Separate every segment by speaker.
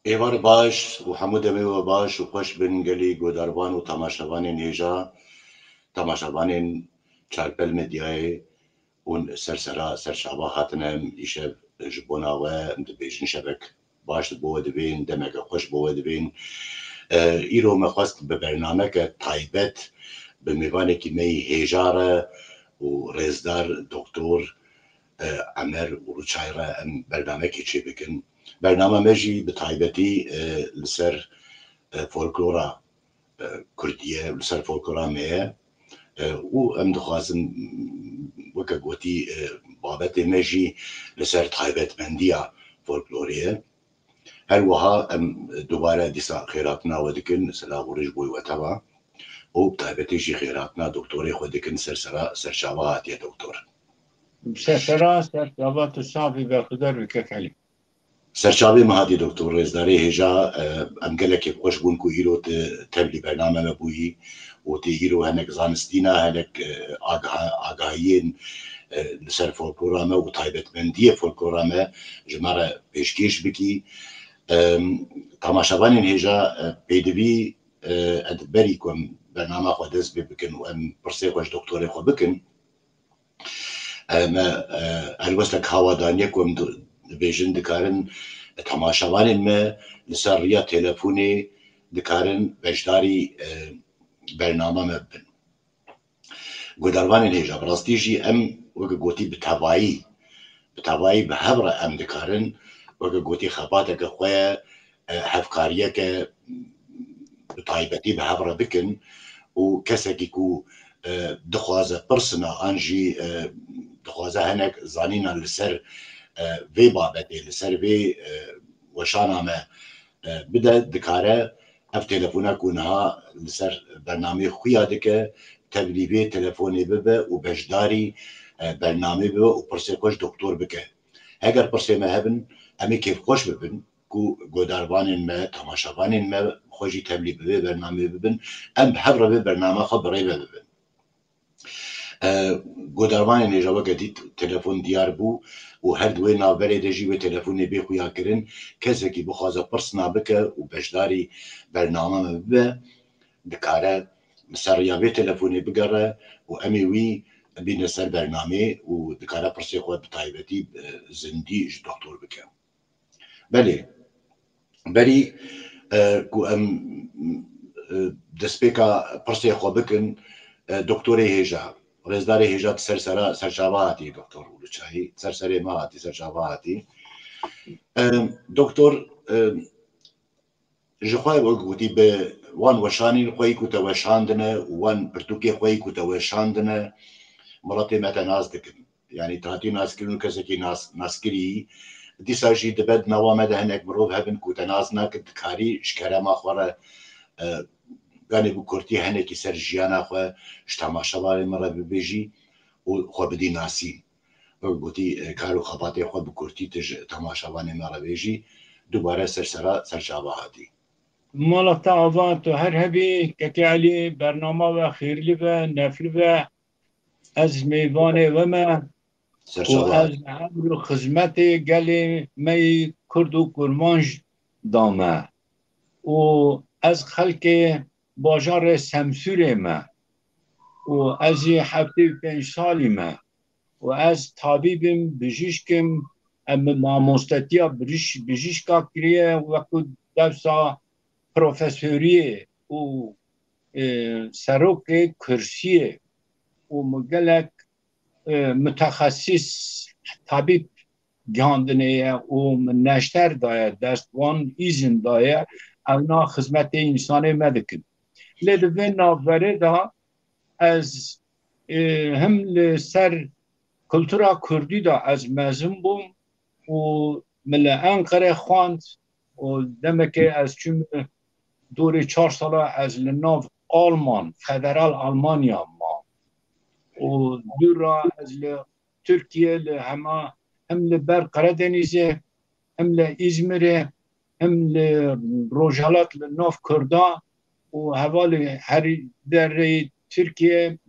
Speaker 1: ایوار باش و حمود و باش و خوش بن گلی گوداروان و تماشاوان نیجا تماشاوان چارپل مدیای اون سرشابه هاتنم ایشه جبونا و دبیجن شبک باش بو دبین دمک خوش بو دبین ایرو مخواست به برنامه که تایبت به میوانه که می هیجاره و رزدار دکتر عمر و روچایره برنامه که چی بکن برنامه مجی به تایبتی لسر فولکلورا کردیه لسر فولکلورا میه و ام دخوازم وکا گوتی بابت مجی لسر تایبت مندیا فولکلوریه هر وها ام دوباره دیسا خیراتنا ودکن سلا غورش بوی وطبا و بتایبتیشی خیراتنا دکتوری خودکن سرشاوات یا دکتور
Speaker 2: سرشاوات تو صافی به خدا رو که کلی
Speaker 1: سرچاوی مهاتی دکتر رزداری هجا ام گلک خوش بون کو ایرو تبلی برنامه مبویی و تی ایرو هنک زانستینا هنک آگاهین لسر فولکلورامه و تایبتمندی فولکلورامه جماره پیشکیش بکی تماشاوانین هجا پیدوی ادبری کن برنامه خود دست بکن و ام پرسه خوش دکتوری خود بکن الوستك هوادانية كم بيجن دكارن تماشاوان ما لسرية تلفوني دكارن بجداري برنامه مبن قدروان الهجا براستيجي ام وقا قوتي بتهوائي بهبرة ام دكارن وقا قوتي خباتك خويا هفكاريك بطايبتي بهبرة بكن وكسكي كو دخوازه برسنا انجي دخوازه هنك زانينا لسر في بابتي لسر في وشانا ما بدا دكاره اف تلفونا كونها لسر برنامج خويا دكه تبليبي تلفوني ببه وبجداري برنامج ببه وبرسي خوش دكتور بكه اگر برسي ما هبن امي كيف خوش ببن كو گوداروان ما تماشاوان ما خوشي تبلي ببه برنامج ببن ام بحبره ببه برنامج خبري ببن گوداروان نجاوه گدید تلفن دیار بو و هر دوی ناوبره دجی و تلفن بی خویا کرن کسی که بخوازه پرسنا بکه و بجداری برنامه ببه دکاره سریابه تلفنی بگره و امی وی بین سر برنامه و دکاره پرسی خود بطایبتی زندی اج دکتور بکه بلی کو ام دسپیکا پرسی خود بکن دکتوری هیجا رزداری هجات سرشاواتی دکتر ولوچایی سرسری ماهاتی سرشاواتی دکتر جخوای وگوتی به وان وشانی خوی کو توشاندنه وان پرتوکی خوی کو توشاندنه ملاتی مت ناز دکن یعنی تاتی ناز کردن کسی کی ناسکری دیساجی دبد نوامد هنک مروف هبن کو تناز نکد کاری شکر ما خوره گانی بو کرتی هنکی سر جیانا خو تماشاوان مرا ببیجی و خو بدی ناسی گوتی کارو خباتی خو بو کرتی تج تماشاوان مرا بیجی دوباره سرشاواتی
Speaker 2: مالتا آوان تو هر هبی که علی برنامه و خیرلی و نفلی و از میوانه و ما و از عمر خدمت گلی می کرد و کرمانج دامه و از خلق باجار سمسور ما و از 75 سالی ما و از طبیبم بجیشکم ماموستاتیا بجیشکا کریه وقت درسا پروفسوریه و سروک کرسیه و مگلک متخصص طبیب گاندنه و نشتر دایه دست وان ایزن دایه اونا خدمت انسان مدکن لدوه ناوره دا از هم لسر کلتورا کردی دا از مزم بوم و مل انقره خواند و دمکه از چون دور 4 ساله از لناو آلمان فدرال آلمانیا ما و دورا از ترکیه هم لبر قردنیزه هم لإزمره هم لروجالات لناف کردا و حوالی هر در ترکیه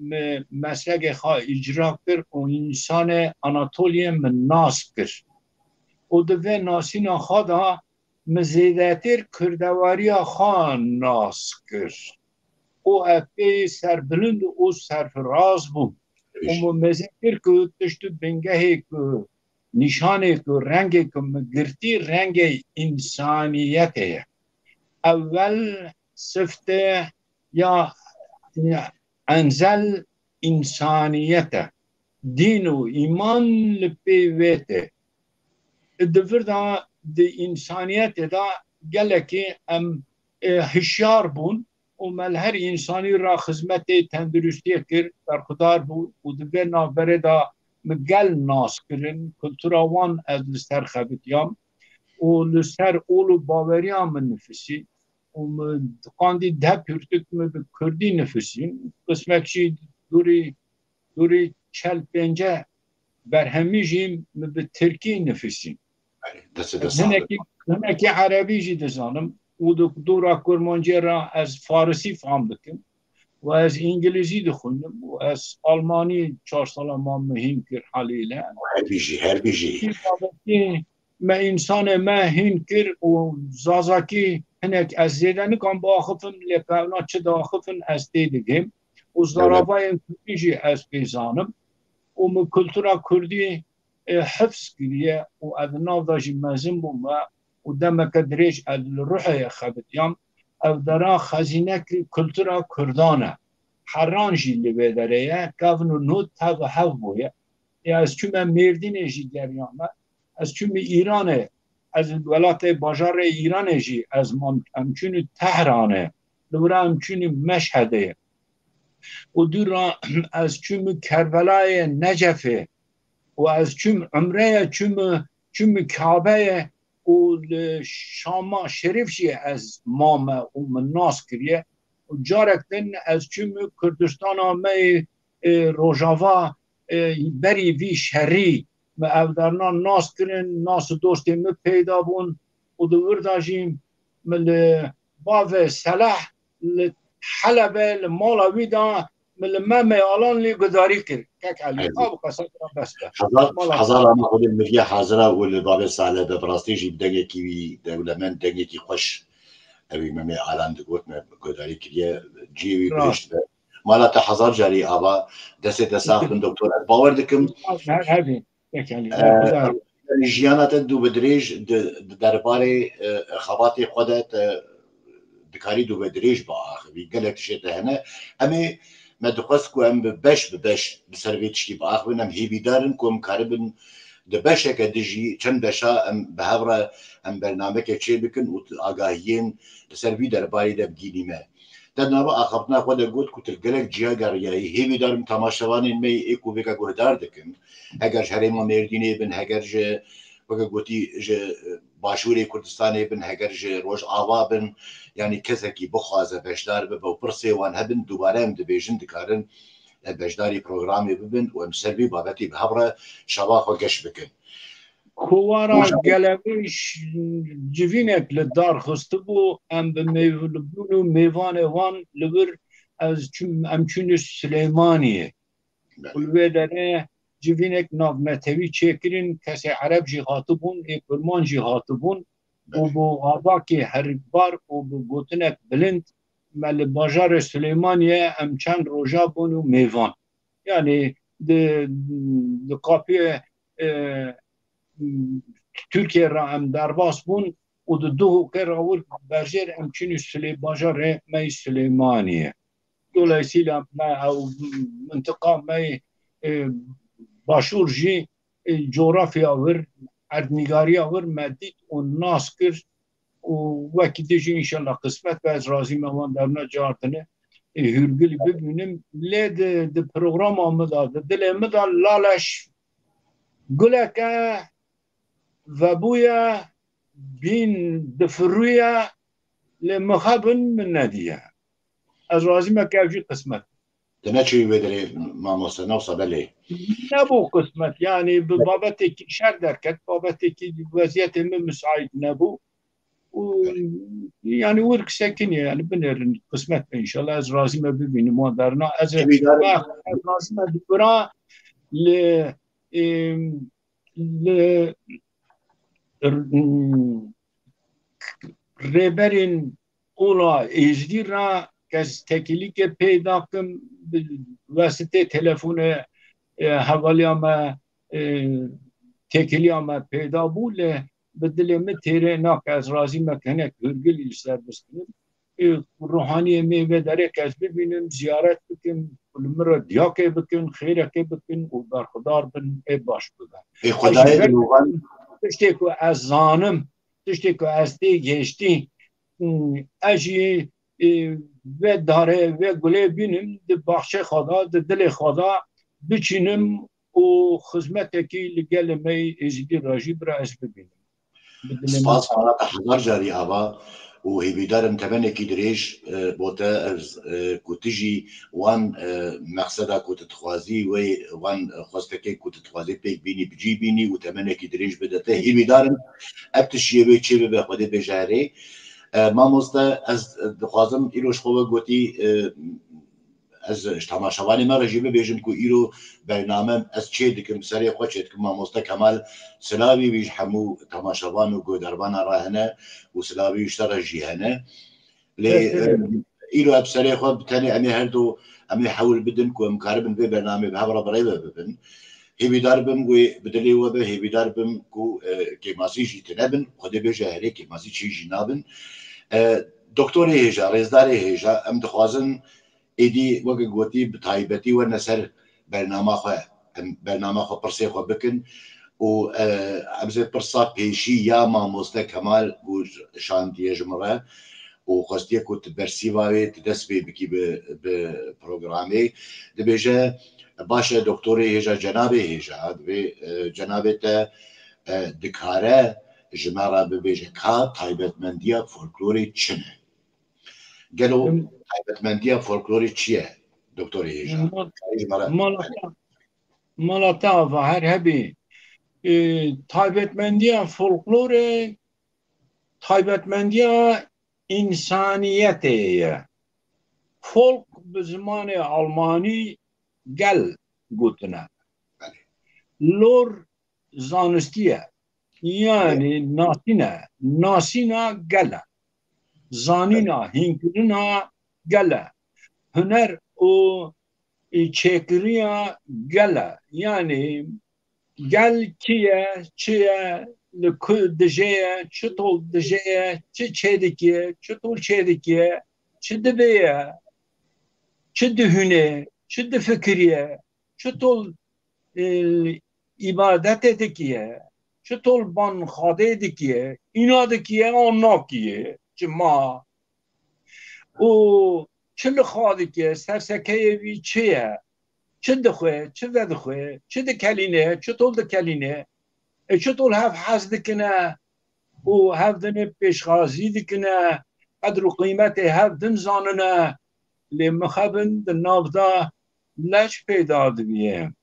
Speaker 2: مسلک خواه اجرا کرد و انسان آناتولیه من ناس کرد و دوه ناسینا خواهد مزیدتر کردواریا خان ناس کرد او افی سربلند او سرفراز بود و مزیدتر که تشت بنگهی که نشانه که رنگی که مگرتی رنگ انسانیته اول صفته یا انزل انسانیته دین و ایمان لپیویته دفر دا دی انسانیت دا گلکی ام هشیار بون و مل هر انسانی را خدمت تندرستی کرد برخدار بود و دفر نابره دا مگل ناس کرن کلتورا وان از لستر خبتیام و لستر اولو باوریام من نفسی و قاندی ده پرتک به کردی نفسین قسمکشی دوری چل پنجه برهمیجیم به ترکی نفسین هنکی عربی جی دزانم و دورا کرمانجی را از فارسی فهم بکن و از انگلیسی دخوندم و از آلمانی 4 سال ما مهم کر حالیله
Speaker 1: هر بیجی
Speaker 2: ما انسان ما هین کر و زازاکی هنک از زیدن کن با آخفن لپونا چه دا آخفن از دیدگیم و زرابای کردیجی از بیزانم و من کلتورا کردی حفظ کریه و از ناو داجی مزم بوم و دمک دریج از روح خبتیام او درا خزینه کلتورا کردانه حرانجی لبیدره کافنو نوت تا و حف بویه از چون مردین جی گریامه از چون ایرانه از ولایت باجار ایران جی از همچون تهرانه لورا همچون مشهده و دورا از چون کربلای نجفه و از چون عمره چون کعبه و شاما شریف جی از مامه و مناس کریه و جارکتن از چون کردستان آمه روژاوا بری وی شری و اودرنا ناس کرن ناس دوستی می پیدا بون و دور داجیم مل باو سلاح حلبه لمالا ویدا مل ممه آلان لی گداری کرد که علی آب قصد را بسته
Speaker 1: حضار اما خود مریه حاضره و لباب ساله ببراستی جیب دنگه کیوی دولمن دنگه کی خوش اوی ممه آلان دگوت مه گداری کریه جیوی برشت به مالا تا حضار جاری آبا دست ساخت من دکتور باور دکم جیانات دو بدریج درباره خواتی خودت دکاری دو بدریج با آخری گلک شده هنه امی ما دخواست که هم بش بسرویتشی با آخر هم هیوی دارن که هم کاربن دبشه که دجی چند بشا هم به هفره هم برنامه که چه بکن و آگاهیین سروی درباره ده بگیریمه در نابا آخرنا خود گود که تلگلک جیا گریایی هیوی دارم تماشاوانین می ایکو بگه گهدار دکن اگر شهر ما مردینه بن اگر جه وقت گویی جه باشوری کردستانی بن اگر جه روش آوا بن یعنی کسی که بخوازه بشدار به و پرسه وان هبن دوباره هم دبیجن دکارن بشداری پروگرامی ببن و هم سروی بابتی به هبره شواخ و گش بکن
Speaker 2: کوارا گلویش جوینک لدار خسته بو ام به میولبون و میوان وان لبر از امچون سلیمانیه کلوه داره جوینک ناغمتوی چکرین کسی عرب جی خاطبون کرمان جی خاطبون و بو آبا که هر بار و بو گوتنک بلند مل باجار سلیمانیه ام چند روژا بون و میوان یعنی ده قاپی Türkiye ra em derbas bûn û di du hûkê rawil berjêr em çûn û bajarê me Süleymaniye. Dolayısıyla me ew mintiqa me başûr jî coğrafya wir erdnîgariya wir me dît û nas kir û wekî dê jî înşallah qismet be ez razî me wan derna cartine hûrgilî bibînim lê di programa me da di dilê me da laleş guleke وبويا بين دفرويا لمخابن من نادية أزرازي ما كاوجي قسمت
Speaker 1: تناتشي بدري ما مصنع صبلي
Speaker 2: نبو قسمت يعني ببابتك شر دركت بابتك وزيات من مساعد نبو يعني ورك ساكن يعني بنر قسمت إن شاء الله أزرازي ما ببين ما درنا أزرازي ما ببرا ل ریبرین اولا ایزدی را کس تکیلی که پیدا کم واسطه تلفون حوالی ما تکیلی ما پیدا بوله بدل متره نا که از رازی مکنه هرگلی سر بسکنم روحانی میوه داره که از ببینم زیارت بکن مرا دیاکه بکن خیره که بکن و برخدار بن باش بگن
Speaker 1: خدای دلوغان
Speaker 2: تشتی که از زانم تشتی که از دی گشتی اجی و داره و گله بینم ده باخشه خدا ده دل خدا بچینم و خدمت که لگل می ازدی راجی برا از ببینم
Speaker 1: سپاس خواهد هزار جاری آوا و هیویدارم تمنه کی دریش بوده از کتیجی وان مقصده کتت خوازی و وان خواسته که کتت خوازی پیک بینی بجی بینی و تمنه کی دریش بدته هیویدارم ابتش یه چه به خود بجاره ما مزده از دخوازم ایروش خوبه گوتی از تماشاوانی ما رجیبه بیجم که ایرو برنامه از چه دکم سری خود چه دکم ما مزده کمال سلاوی بیج همو تماشاوان و گودربان راهنه و سلاوی اشتر جیهنه لی ایرو اب سری خود بتاني امی هر دو امی حول بدن که امکاربن به برنامه به هبرا برایبه ببن هیوی داربم گوی بدلی و به هیوی داربم که ماسی جی تنبن خود بیجه هره که ماسی چی جی نابن دکتوری هیجا رزداری هیجا ام دخوازن ایدی وقت گوتی بتایبتی و نسر برنامه خو پرسی خو بکن و ابزه پرسا پیشی یا ما مزده کمال گوش شانتیه جمره و خواستیه کت برسی واره تدست بکی به پروگرامی دبیجه باشه دکتوری هیجا جنابه هیجا جنابه تا دکاره جمره ببیجه که تایبتمندیه فولکلوری چنه گلو تایبتمندیه فولکلوری چیه دکتوری هیجا
Speaker 2: مالاتا و هر هبی تایبتمندیه فولکلوری تایبتمندیه انسانیته فولک به زمان آلمانی گل گوتنه لور زانستیه یعنی ناسینا گله زانینا هینکرینا گله هنر و چکریا گله یعنی گل چیه دجه چطور دجه چه دکیه چطور چه دکیه چه دبیه چه دهونه چه دفکریه چطور عبادت دکیه چطور بان خاده دکیه اینا دکیه آنا کیه چه ما و چه لخواده که سرسکه وی چیه چه دخوه چه دخوه چه دکلینه چطور دکلینه چطور هف حز دکنه و هف دن پیشخازی دکنه قدر و قیمت هف دن زاننه لمخبن دن نافده لش پیدا دبیه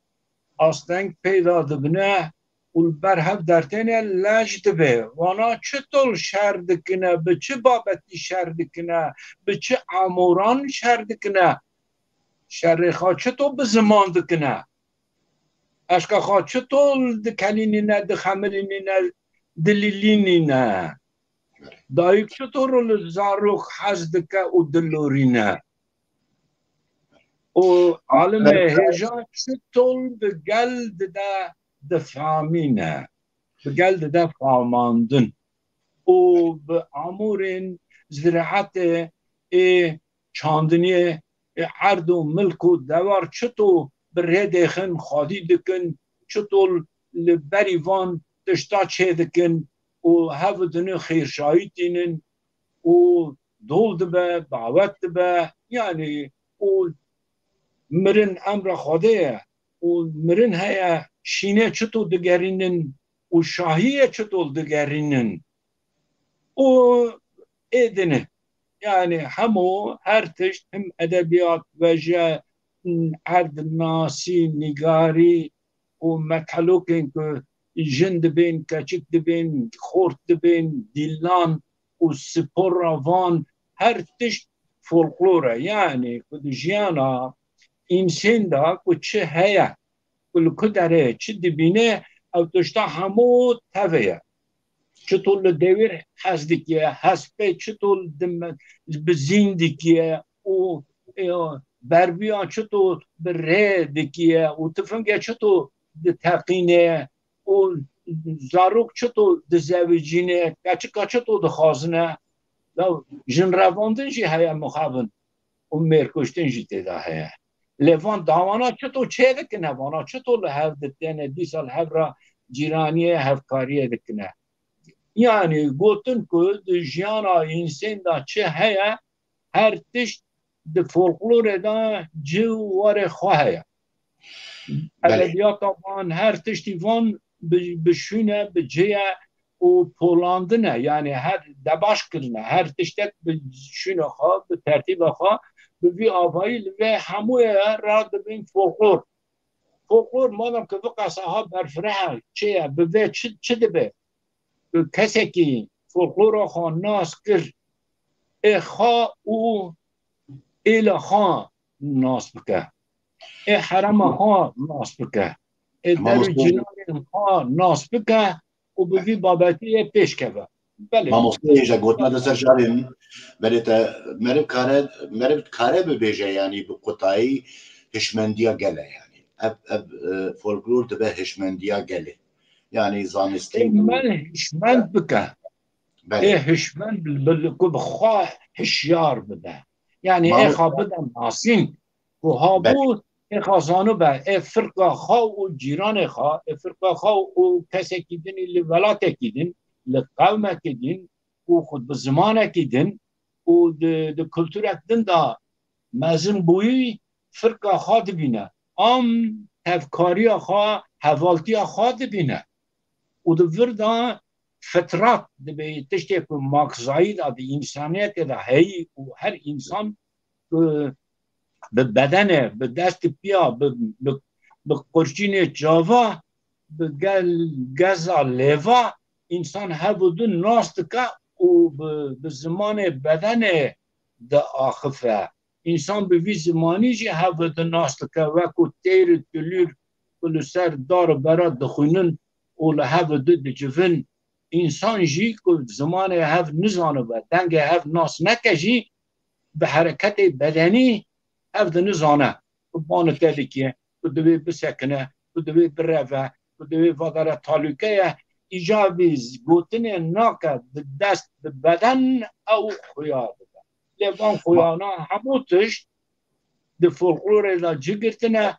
Speaker 2: آستنگ پیدا دبنه و بر هف درتنه لش دبه وانا چطور شر دکنه به چه بابتی شر دکنه به چه عموران شر دکنه شر خواه چطور به زمان دکنه اشکا خواه چطور دکلینی نه دخملینی نه دلیلینی نه دایک چطور رو زاروخ حزدکه و دلوری نه و عالم هجا چطور بگل ده دفامینه بگل ده فاماندن و به امورین زراعت چاندنی عرض و ملک و دوار چطور بره دخن خادی دکن چطور لبری وان دشتا چه دکن و هفت دنه خیرشایی تینن و دول دبه دعوت دبه یعنی و مرن امر خاده و مرن هیا شینه چطور دگرینن و شاهیه چطور دگرینن و ایدنه yani hemo her tişt hem edebiyat ve erd nasi nigari o methalukin ki jin dibin keçik dibin xort dibin dilan o spor van her tişt folklore yani ku jiyana insan da ku çi heye ku dere çi dibine ev tişta hemo teveye چطور لدویر حزدکیه حسبه چطور بزیندکیه و بربیان چطور بره دکیه و تفنگه چطور تقینه و زاروک چطور دزویجینه کچکا چطور دخوازنه جن رواندن جی هیا مخابن و مرکشتن جی تیدا هیا لیوان داوانا چطور چه دکنه وانا چطور لحف دتینه 20 سال هف را جیرانیه هفکاریه دکنه یعنی گوتن که جیانا انسان دا چه هیا هر تشت د فولکلور دا جوار خواه ادبیات آن هر تشتی وان بشونه بجیه و پولاندنه یعنی هر دباش کرنه هر تشتک بشونه خواه به ترتیب خواه به وی آوایی و هموی را دبین فولکلور مادم که وقت ها برفره چیه به وی چه دبه کسی که فولکلور خواه ناس کرد خواه او ایل خواه ناس بکه حرم خواه ناس بکه در جنان خواه ناس بکه و بوی بابتی پیش که بله
Speaker 1: ما مستیجه گوتنا دستر شاریم مرب کاره ببیجه یعنی بقطعی هشمندیا گله یعنی اب فولکلور دبه هشمندیا گله یعنی زانستی
Speaker 2: من هشمند بکه هشمند بخواه هشیار بده یعنی اخا بدم ناسین و ها بود اخا زانو به فرقا خواه و جیران خواه فرقا خواه و کسی که دین لولات که دین لقوم که دین و خود به زمان که دین و ده کلتور دین دا مزن بویی فرقا خواه دبینه تفکاری خواه حوالتی خواه دبینه و ده ورده فطرات به تشتی که ماکزایی دا به انسانیت دا هی و هر انسان به بدنه به دست پیا به قرچین جاوا به گزا لیوا انسان هبودون ناست که و به زمان بدنه دا آخفه انسان به وی زمانی جی هبودون ناست که وکو تیر تلیر کلو سر دار براد دخونن و لحبودون دجفن انسان جی که زمان هف نزانه با دنگ هف ناس نکه جی به حرکت بدنی هف نزانه بانه تدکیه دوی بسکنه دوی برفه دوی وادار تالوکه ایجابی گوتن ناکه دست بدن او خویا بده لیوان خویانا همو تشت ده فولکلور دا جگرتنه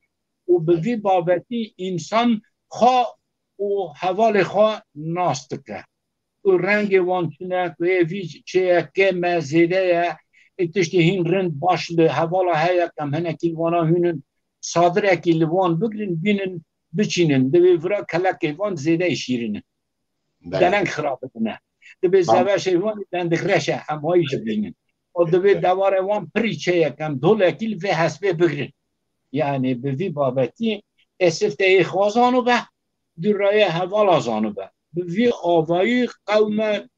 Speaker 2: و به وی بابتی انسان خواه و حوال خواه ناستکه و رنگ وانچنه و وی چه که مزیده تشتی هین رند باش له حوالا هیا کم هنکی وانا هینن صادر اکی لوان بگرین بینن بچینن دوی ورا کلک وان زیده شیرینن دلنگ خراب کنه دوی زواش وان دندک رشه همایش بینن و دوی دوار وان پریچه کم دول اکی و حسبه بگرین یعنی به وی بابتی اسفته ای خوازانو به درای حوالا زانو به وی آوایی قوم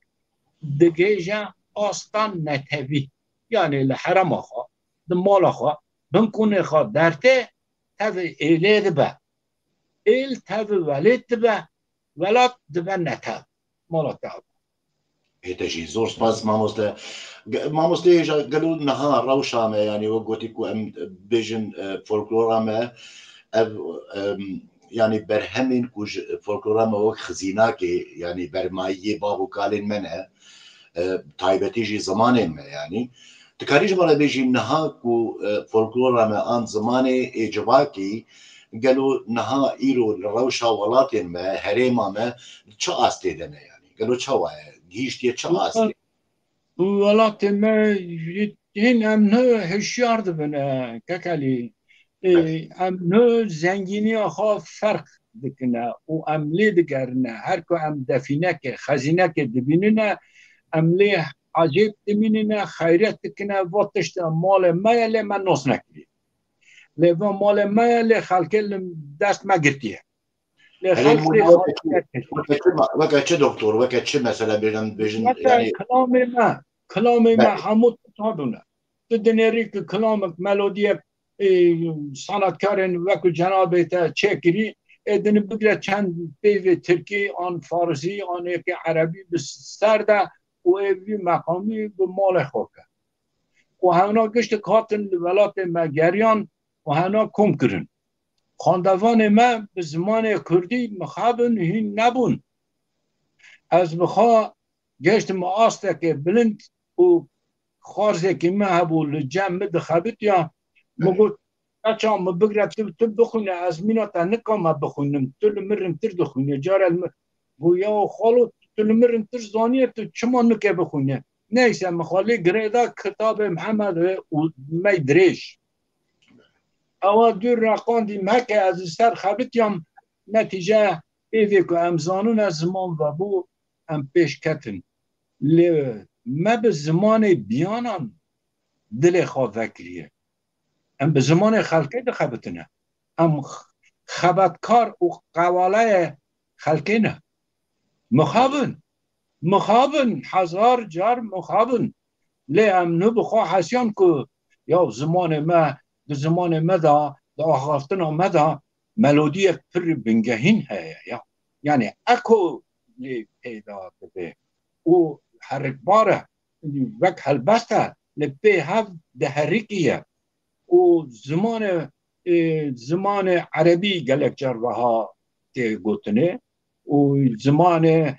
Speaker 2: دگیجه آستان نتوی یعنی لحرم آخوا دمال آخوا بنکونه خوا درته تاو ایله دبه ایل تاو ولید دبه ولاد دبه نتاو مالا تاو
Speaker 1: هیتشی زور سپاس ماموسته ایجا گلو نها روشامه یعنی و گوتی کو ام بیجن فولکلورامه يعني برهمين كوج فولكلورام وك خزيناكي يعني برمايي بابو كالين منه تايبتي جي زمانين ما يعني تكاريج مرة بيجي نها كو فولكلورام ان زماني اجواكي قالوا نها ايرو الروشا ولاتين ما هريما ما چا آستي دنه يعني قالوا چا گيشتي چا آستي
Speaker 2: ولاتين ما هن امنه هشيار دبنه كاكالي ام زنگینی آخوا فرق دکنه و عملی دگرنه هر که ام دفینه که خزینه که دبینه عملی عجیب دمینه خیرت دکنه واتشت مال مایل من ناس نکری لیوان مال مایل خلکل دست مگرتیه
Speaker 1: وقت چه دکتر وقت چه مثلا بیجن
Speaker 2: یعنی کلام ما همون تادونه دنیری که کلامک ملودیه صنعتکارن وکو جنابه تا چکری ادن بگره چند پیو ترکی آن فارسی آن یکی عربی بسر ده و ایوی مقامی به مال خوکه و هنها گشت کاتن ولات مگریان و هنها کم کرن خاندوان ما به زمان کردی مخابن هین نبون از بخوا گشت معاسته که بلند و خارزه که ما هبو لجمع دخبت یا مگو اچه ما بگره تو بخونه از مینا تا نکام ما بخونم تو لمرم تر دخونه جاره گویا خالو تو لمرم تر زانیه تو چما نکه بخونه نیسه مخالی گریدا کتاب محمد و می دریش اوا دور رقاندی مکه از سر خبت یم نتیجه ایوی که امزانون از زمان و بو ام پیش کتن ما به زمان بیانان دل خواه وکریه ام به زمان خلقه ده خبتنه ام خبتکار و قواله خلقه نه مخابن هزار جار مخابن لی ام نو بخواه حسیان که یا زمان ما ده زمان ما ده آخافتن ما ده ملودی پر بنگهین هیا یعنی اکو لی پیدا بده و حرکباره وک هلبسته لپی هف ده حرکیه و زمان عربی گلک جروها تی گوتنه و زمان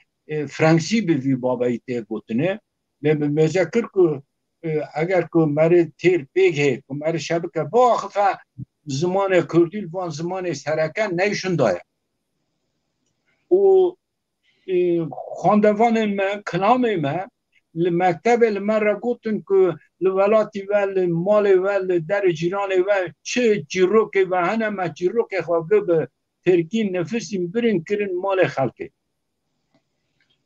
Speaker 2: فرانسی به وی بابایی تی گوتنه مذکر که اگر که مره تیر پیگه که مره شبکه با خفه زمان کردی وان زمان سرکن نیشون داره و خاندوان ما کلام ما لمکتب المره گوتن که لولاتی و مال و در جیران و چه جیروک و هنه ما جیروک خوابه به ترکی نفسیم برین کرن مال خلقه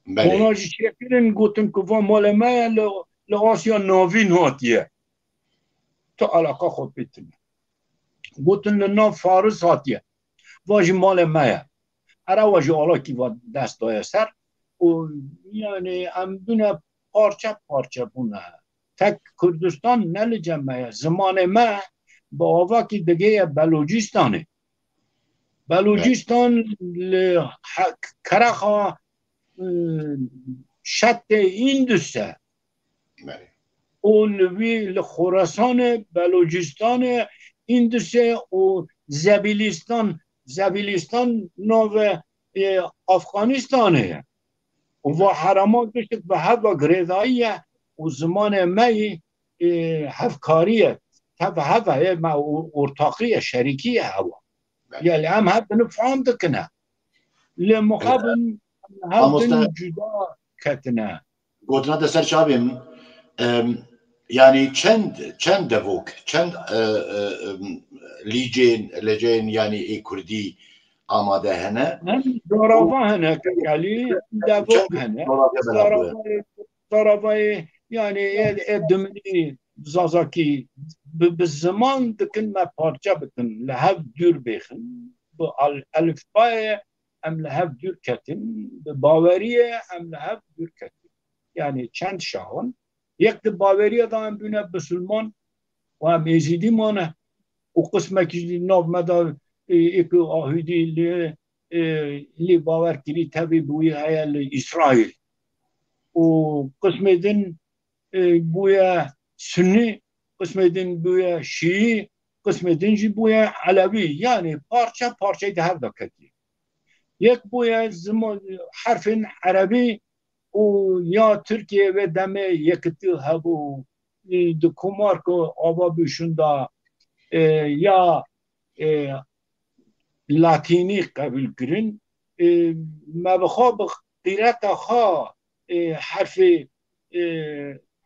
Speaker 2: اونا چه کرن گوتن که و مال ما لغاسیا ناوین هاتیه تو علاقه خود بیتنه گوتن لنا فارس هاتیه واجی مال ما اره واجی علاقی و دست دای سر و یعنی امدونه پارچه بونه تک کردستان نل جمعه زمان ما با آواکی دیگه بلوچستان کرخا شط ایندوسه اولوی لخوراسان بلوچستان ایندوسه و زبیلستان نو افغانستانه و حرامات بشت به هوا گریداییه و زمان می هفکاریه تب هوا ما ارتاقیه شریکیه هوا یعنی هم هدن فهم دکنه لمقابل هدن جدا کتنه
Speaker 1: گوتنا دستر شابیم yani çend devok çend licen yani e Kurdi amade hene
Speaker 2: zarava hene yani devok hene zarava yani edmini zazaki به زمان دکن ما پارچه بکن لحف دور بخن به الفبای ام لحف دور کتن به باوریه ام لحف دور کتن یعنی چند شاهن یک ده باوریه دا هم بینه بسلمان و هم ایزیدی مانه و قسمه که ناو مدا ایک آهیدی لی باور کری تبی بوی های اسرائیل و قسمه دن بوی سنی قسم دین بوی شیعی قسم دینجی بوی علوی یعنی پارچه ده هر دکتی یک بوی حرف عربی و یا ترکیه و دمه یکتی هبو دو کمار که آبا بیشون دا یا لاتینی قبول کرن ما بخواب قیرت خواه حرف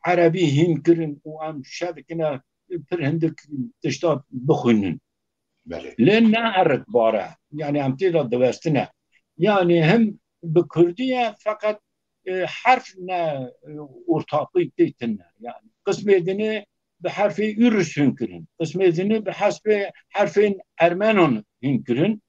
Speaker 2: عربی هین کرن و هم شد کنه پر هندک تشتاد بخونن لن نه هرک باره یعنی هم تیرا دوستنه یعنی هم بکردیه فقط حرف نه ارتاقی دیتنه یعنی قسم دینه به حرف ایرس هین کرن قسم دینه به حرف ارمنان هین کرن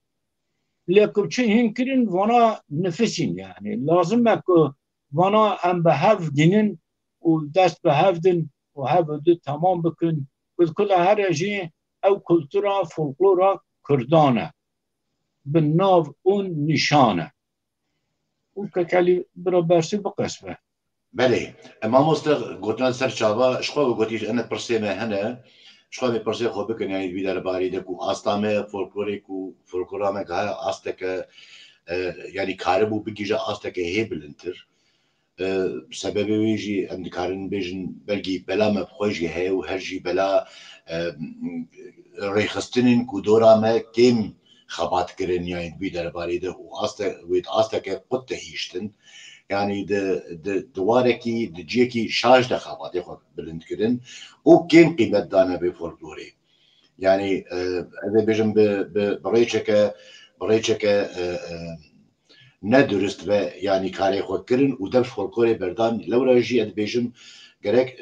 Speaker 2: لیکن چه هین کرن وانا نفسین یعنی لازمه که وانا هم به حرف دینن و دست به هفدن و هفده تمام بکن و کل هر جی او کلتورا فولکلورا کردانه بالناف اون نشانه و كالي برابرسي بقسمه.
Speaker 1: بله اما مست گوتن سر چاوا شخوا گوتیش انا پرسیمه هنه شخوا به پرسی خو بکن یعنی بیدار باری دکو آستامه فولکلوریکو فولکلورامه که آستک yani karı bu bir gece asteke hebelintir. Sebebi vêjî em dikarin bêjin belkî bela me xwe jî heye û her jî bela rêxistinên ku dora me kêm xebat kirin yani wî derbarê de û wê asteke qut dihîştin. Yani di warekî di ciyekî şaj de xebatê xwe bilind kirin û kêm qîmet dane vê folklorê. Yani ez ê bêjim bi rêçeke nedurist ve yani karê xwe kirin û dev folklorê berdan lewra jî ez bêjim gerek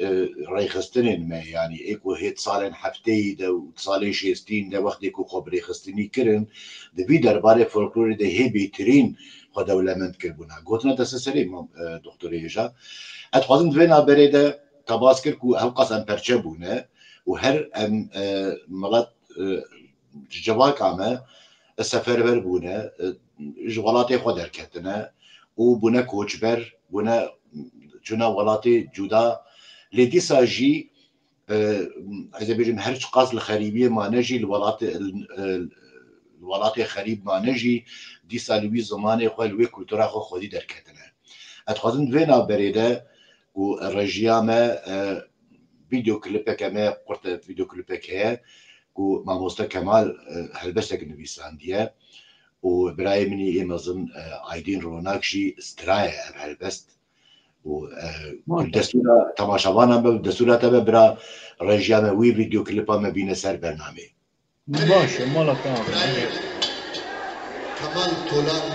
Speaker 1: rêxistinên me yani ê ku hêt salên hefteyî de û salên şêstîn de wextê ku xwe bi rêxistinî kirin di vî derbarê folklorê de hêbêtirîn xwe dewlemend kirbûne. Gotina te serê doktorê hêja. Ez dixwazim di vê naberê de tebas kir ku ew qas em perçe bûne û her em milet ji civaka me seferber bûne ji welatê xwe derketine û bûne koçber bûne çûne welatê cuda lê dîsa jî ez ê bêjim her çi qas li xerîbiyê mane jî li welatê xerîb mane jî dîsa li wî zimanê xwe li wê kultura xwe xwedî derketine. Ez dixwazim di vê naberê de û rejiya me vîdeoklîpeke me qurt vîdeoklîpek heye ku mamoste Kemal helbestek nivîsandiye û birayê minî ê mezin Aydîn Ronak jî stiraye ev helbest û destûra temaşevanan be destûra te be bira rejiya me wî vîdeoklîpa me bîne ser bernamê.
Speaker 2: Baş mala tamam.
Speaker 3: Kemal Tolan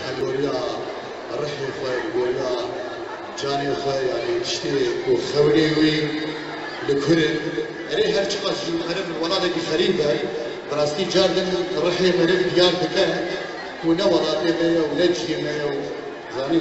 Speaker 3: heloriya rihê xwe goriya canê xwe yani tiştê ku xewrê wî li kurin erê her çi qas jî herin welatekî xerîb e bi rastî car din rihê me re diyar dike ku ne welatê me ye û ne ciyê me ye û zanî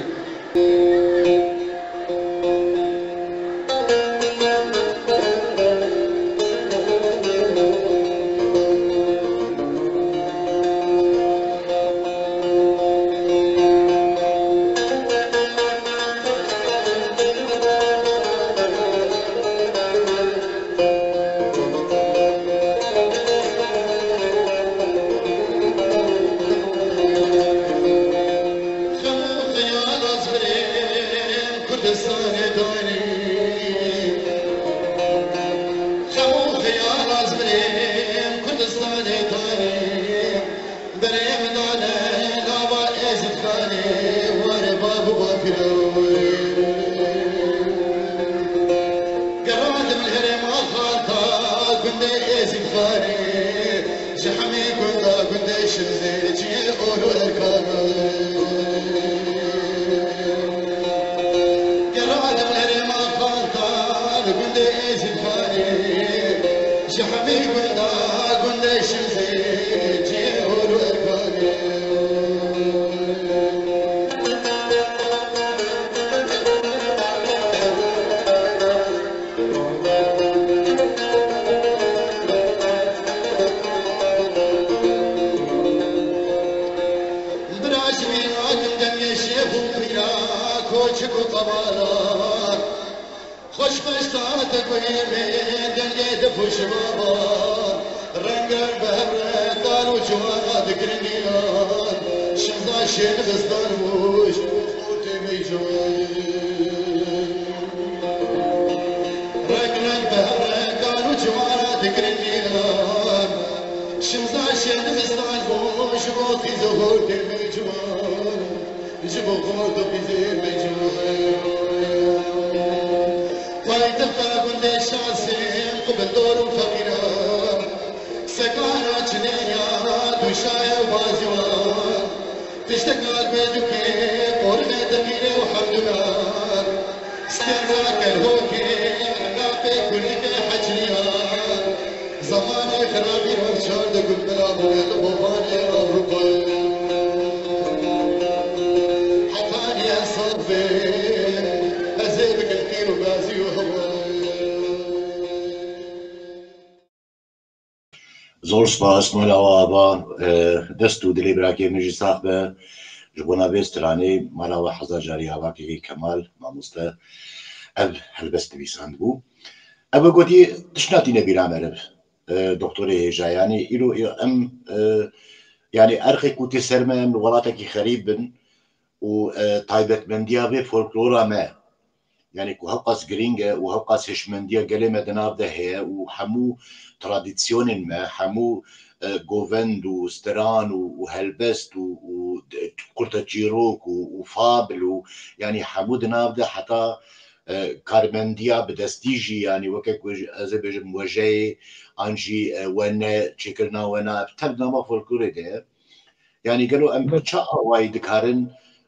Speaker 1: زور سپاس مالا آبا دست و دلی براکی منجی صاحبه جبونا بیسترانی مالا و حضا جاری آبا که کمال ماموسته اب هلبست بیساند بو اب گوتی تشناتی نبیرام عرب دكتور هجایانی ایرو ام يعني ارخي كوتي سرمه من ولاتك خريب و تايبت منديا به فولكلورا ما يعني كو هقاس جرينجا وهقاس هشمنديا قال مدناب ده هي وحمو تراديسيون ما حمو جوفند وستران وهلبست وكورتا جيروك وفابل يعني حمو دناب ده حتى كارمنديا بدستيجي يعني وكك از بجم وجه انجي وانا تشكلنا وانا تبنا ما فولكلوري ده يعني قالوا ام تشا واي دكارن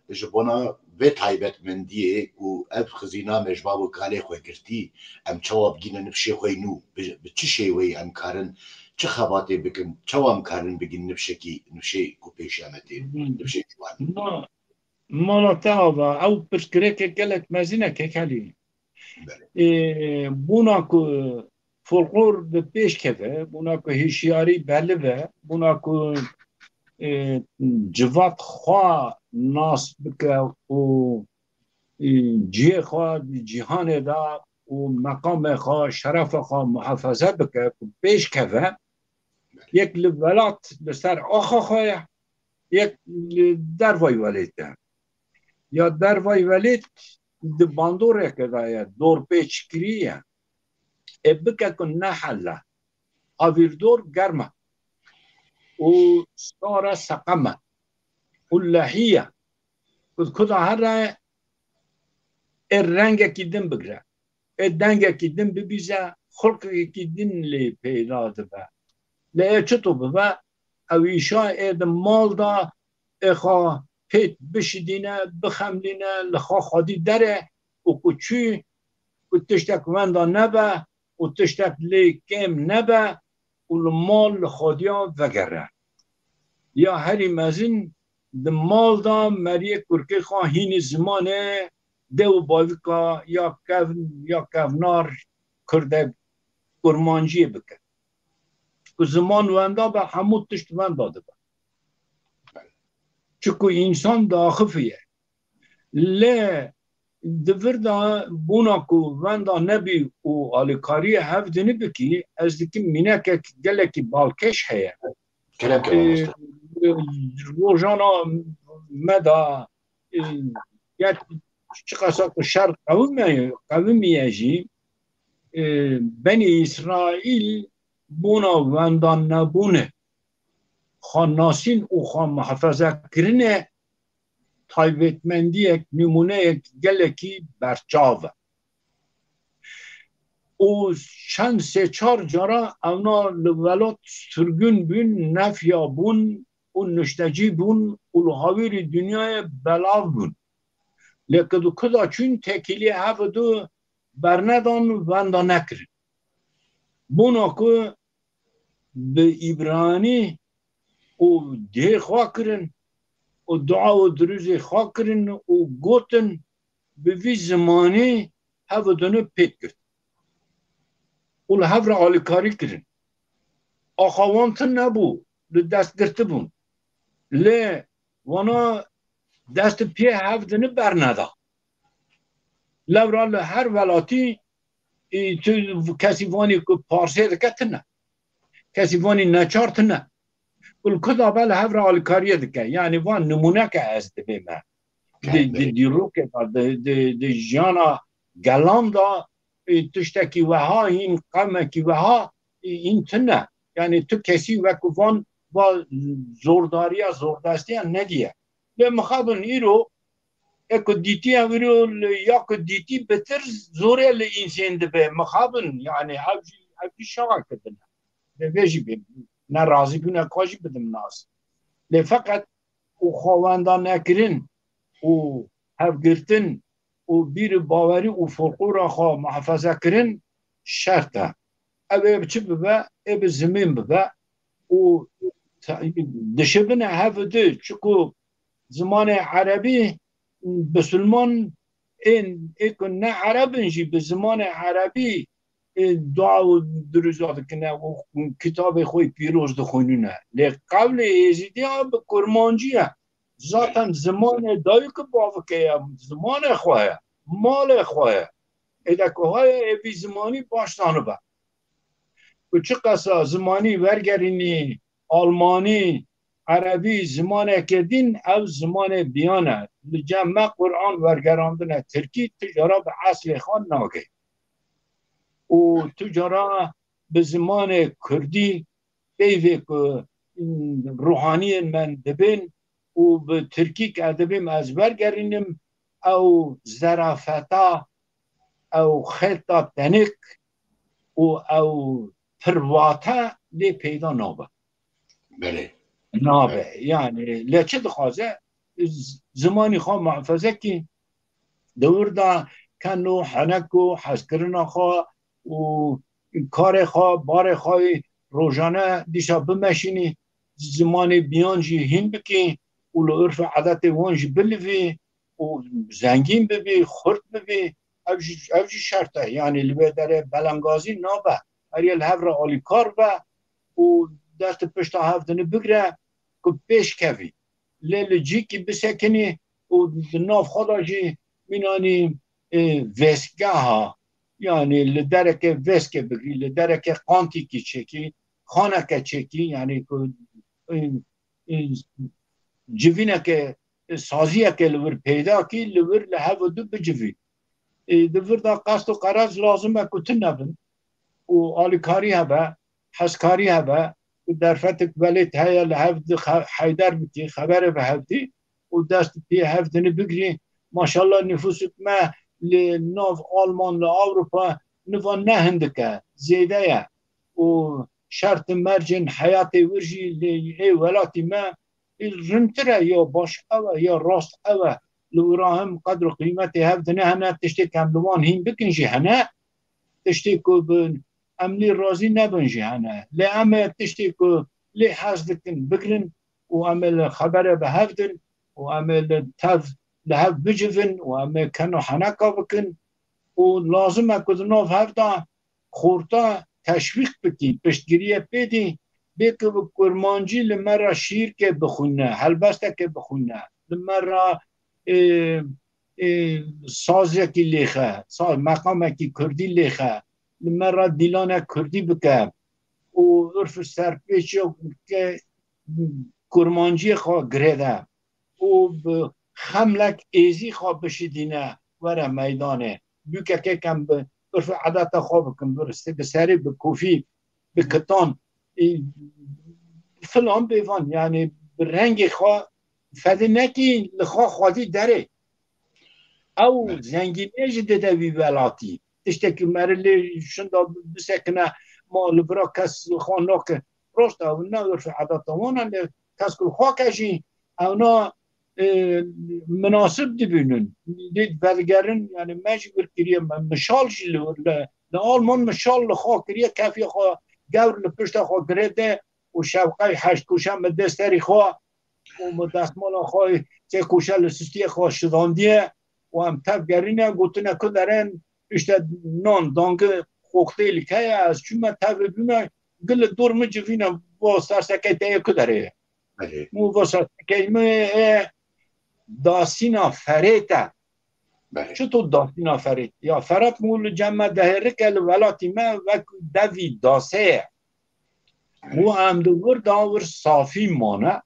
Speaker 1: جبونا بيت هايبت من دي و اب خزينا مجباب وكالي خوي كرتي ام تشوا بجينا نبشي خوي نو بتشي وي ام كارن چه خباتي بكن تشوا ام كارن بجين نبشي كو بيشامتين نبشي جوان
Speaker 2: مالا تاوا او برشكريك قالت مازينة كالي بونا كو فولكلور بيش كفه بونا كو هشياري بلوه بونا كو جوات خوا ناس بك و جي خوا جهان دا و مقام خوا شرف خوا محافظه بك بيش كفه يك لولات بسر آخا خواه يك دروای ولید ده یا دروای ولید ده باندوره که دایه دور پیچ کریه بکه کن نحله آویردور گرمه و ساره سقمه و لحیه کدا هر رنگ کی دن بگره دنگ کی دن ببیزه خلق کی دن لی پیدا دبه لی چطور ببه اویشا اید مال دا اخوا پیت بشدینه بخملینه لخوا خادی داره و کچی و تشتک وندا نبه و تشتک لی کم نبه و المال لخادیا وگره یا هری مزین د مال دا مریه کرکی خواهین زمانه دو باویکا یا کونار کرده گرمانجی بکن که زمان وندا به همون تشت وندا ده چکو انسان داخفیه لی دور دا بونا که وندا نبی و آلیکاری هفته نبکی از دیگه مینه که گله که بالکش هیه
Speaker 1: كلام كلام
Speaker 2: روزانا مدى شقصة الشرق قومي يجي بني إسرائيل بونا واندان نبونه خاناسين و خان محافظة کرنه تایبت مندی نمونه گلکی برچاوه و چند سه چار جارا اونا لولات سرگون بون نفیا بون و نشتجی بون و لحاویر دنیای بلاو بون لیکن دو کدا چون تکیلی هفت دو برندان وندا نکرن بونا که به ایبرانی و ده خواه کرن و دعا و دروزی خواه کرن و گوتن به وی زمانی هفت دونو پیت کرد اول هفر آلیکاری کرن آخوانتن نبو دست گرته بون لی وانا دست پیه هفدنه برنده لورال هر ولاتی تو کسی وانی که پارسه دکت نه کسی وانی نچارت نه کل کدا بل هفر آلیکاری دکه یعنی وان نمونه که از دبه من دی روکه دی جانا گلام دا تشتکی وها این قمکی وها این تنه یعنی تو کسی وکوان با زورداری یا زوردستی ندیه به مخابن ایرو اکو دیتی اویرو یا که دیتی بتر زوره لی انسان ده مخابن یعنی هفجی شاقا کدنه به ویجی بیم نه رازی بونه کاجی بدم ناس لی فقط او خواندان نکرین او هفگرتن و بیر باوری و فولکلور خوا محافظه کرن شرطه او چه ببه او زمین ببه و دشبن هفته چکو زمان عربی بسلمان این اکن نه عربنجی به زمان عربی دعا و دروزات کنه و کتاب خوی پیروز دخونونه لی قبل ایزیدی ها به کرمانجیه ذاتاً زمان دایی که باوکه زمان خواه مال خواه ایدکه های ایوی زمانی باشتانه با و چه قصه زمانی ورگرینی آلمانی عربی زمان کردین او زمان بیانه لجمع قرآن ورگراندن ترکی تجارا به اصل خان ناگه و تجارا به زمان کردی بیوه که روحانی من دبین و به ترکی که ادبیم از برگرینم او زرافتا او خلطا تنک و او پرواتا لی پیدا نابه
Speaker 1: بله
Speaker 2: نابه یعنی لچه دخوازه زمانی خواه محفظه که دور دا کنو حنک و حسکرنا خواه و کار خواه بار خواه روزانه دیشا بمشینی زمان بیانجی هین بکی و لعرف عادت وانجی بلوی و زنگین ببی خورد ببی اوجی شرطه یعنی لبه داره بلنگازی نابه اریل هفر آلی کار با و دست پشتا هفدنه بگره که پیش کوی لیل جی که بسکنی و ناف خدا جی مینانی وسگه ها یعنی لدرک وسک بگی لدرک قانتی کی چکی خانه که چکی یعنی جوینه که سازیه که لور پیدا کی لور لحو دو بجوی دور دا قصد و قرض لازمه که تنبن و آلیکاری هبه حسکاری هبه و در فتک ولیت هیا لحفظ حیدر بکی خبر به هفتی و دست پی هفتنی بگری ماشاءالله نفوسک ما لناف آلمان لأوروپا نفا نهندکه زیده یا و شرط مرجن حیات ورجی لی ولاتی ما رنتره یا باش اوه یا راست اوه لوراهم قدر قیمت هفتنی هنه تشتی کمدوان هین بکنجی هنه تشتی که امنی راضی نبنجی هنه لی امه تشتی که لی حس دکن بگرن و امه خبره به هفتن و امه تف لحف بجفن و امه کنو حنکا بکن و لازمه که ناف هفته خورتا تشویق بکی پشتگیریه پیدی بیکه به کرمانجی لمرا شیر که بخونه حلبسته که بخونه لمرا سازه که لیخه مقامه که کردی لیخه لمرا دیلانه کردی بکه و عرف سرپیچ که کرمانجی خواه گریده و خملک ایزی خواه بشیدینه وره میدانه بیوکه که کم به عرف عادت خواه بکن برسته به سری به کوفی به کتان فلان بیوان یعنی رنگ خواه فده نکی لخواه خواهی داره او زنگینه جده وی ولاتی تشتکی مرلی شنده بسکنه ما لبرا کس خواه که روشت او نه عرف عادت وانه کس کل خواه کشی اونا مناسب دبینن دید بدگرن یعنی مجبور کریه مشال جی لآلمان مشال لخواه کریه کفی خواه گور لپشت خواه گریده و شوقای هشت کوشه مدستری خواه و مدستمال خواه چه کوشه لسستی خواه شداندیه و هم تف گرینه گوتنه که درن اشته نان دانگه خوخته لکه از چون تف بینه گل دور مجوینه با سرسکه تیه که داره مو با سرسکه داسینا فریتا چطور داسینا فرید یا فرات مول جمع دهره که ولاتی من و دوی داسه مو هم دور داور صافی مانه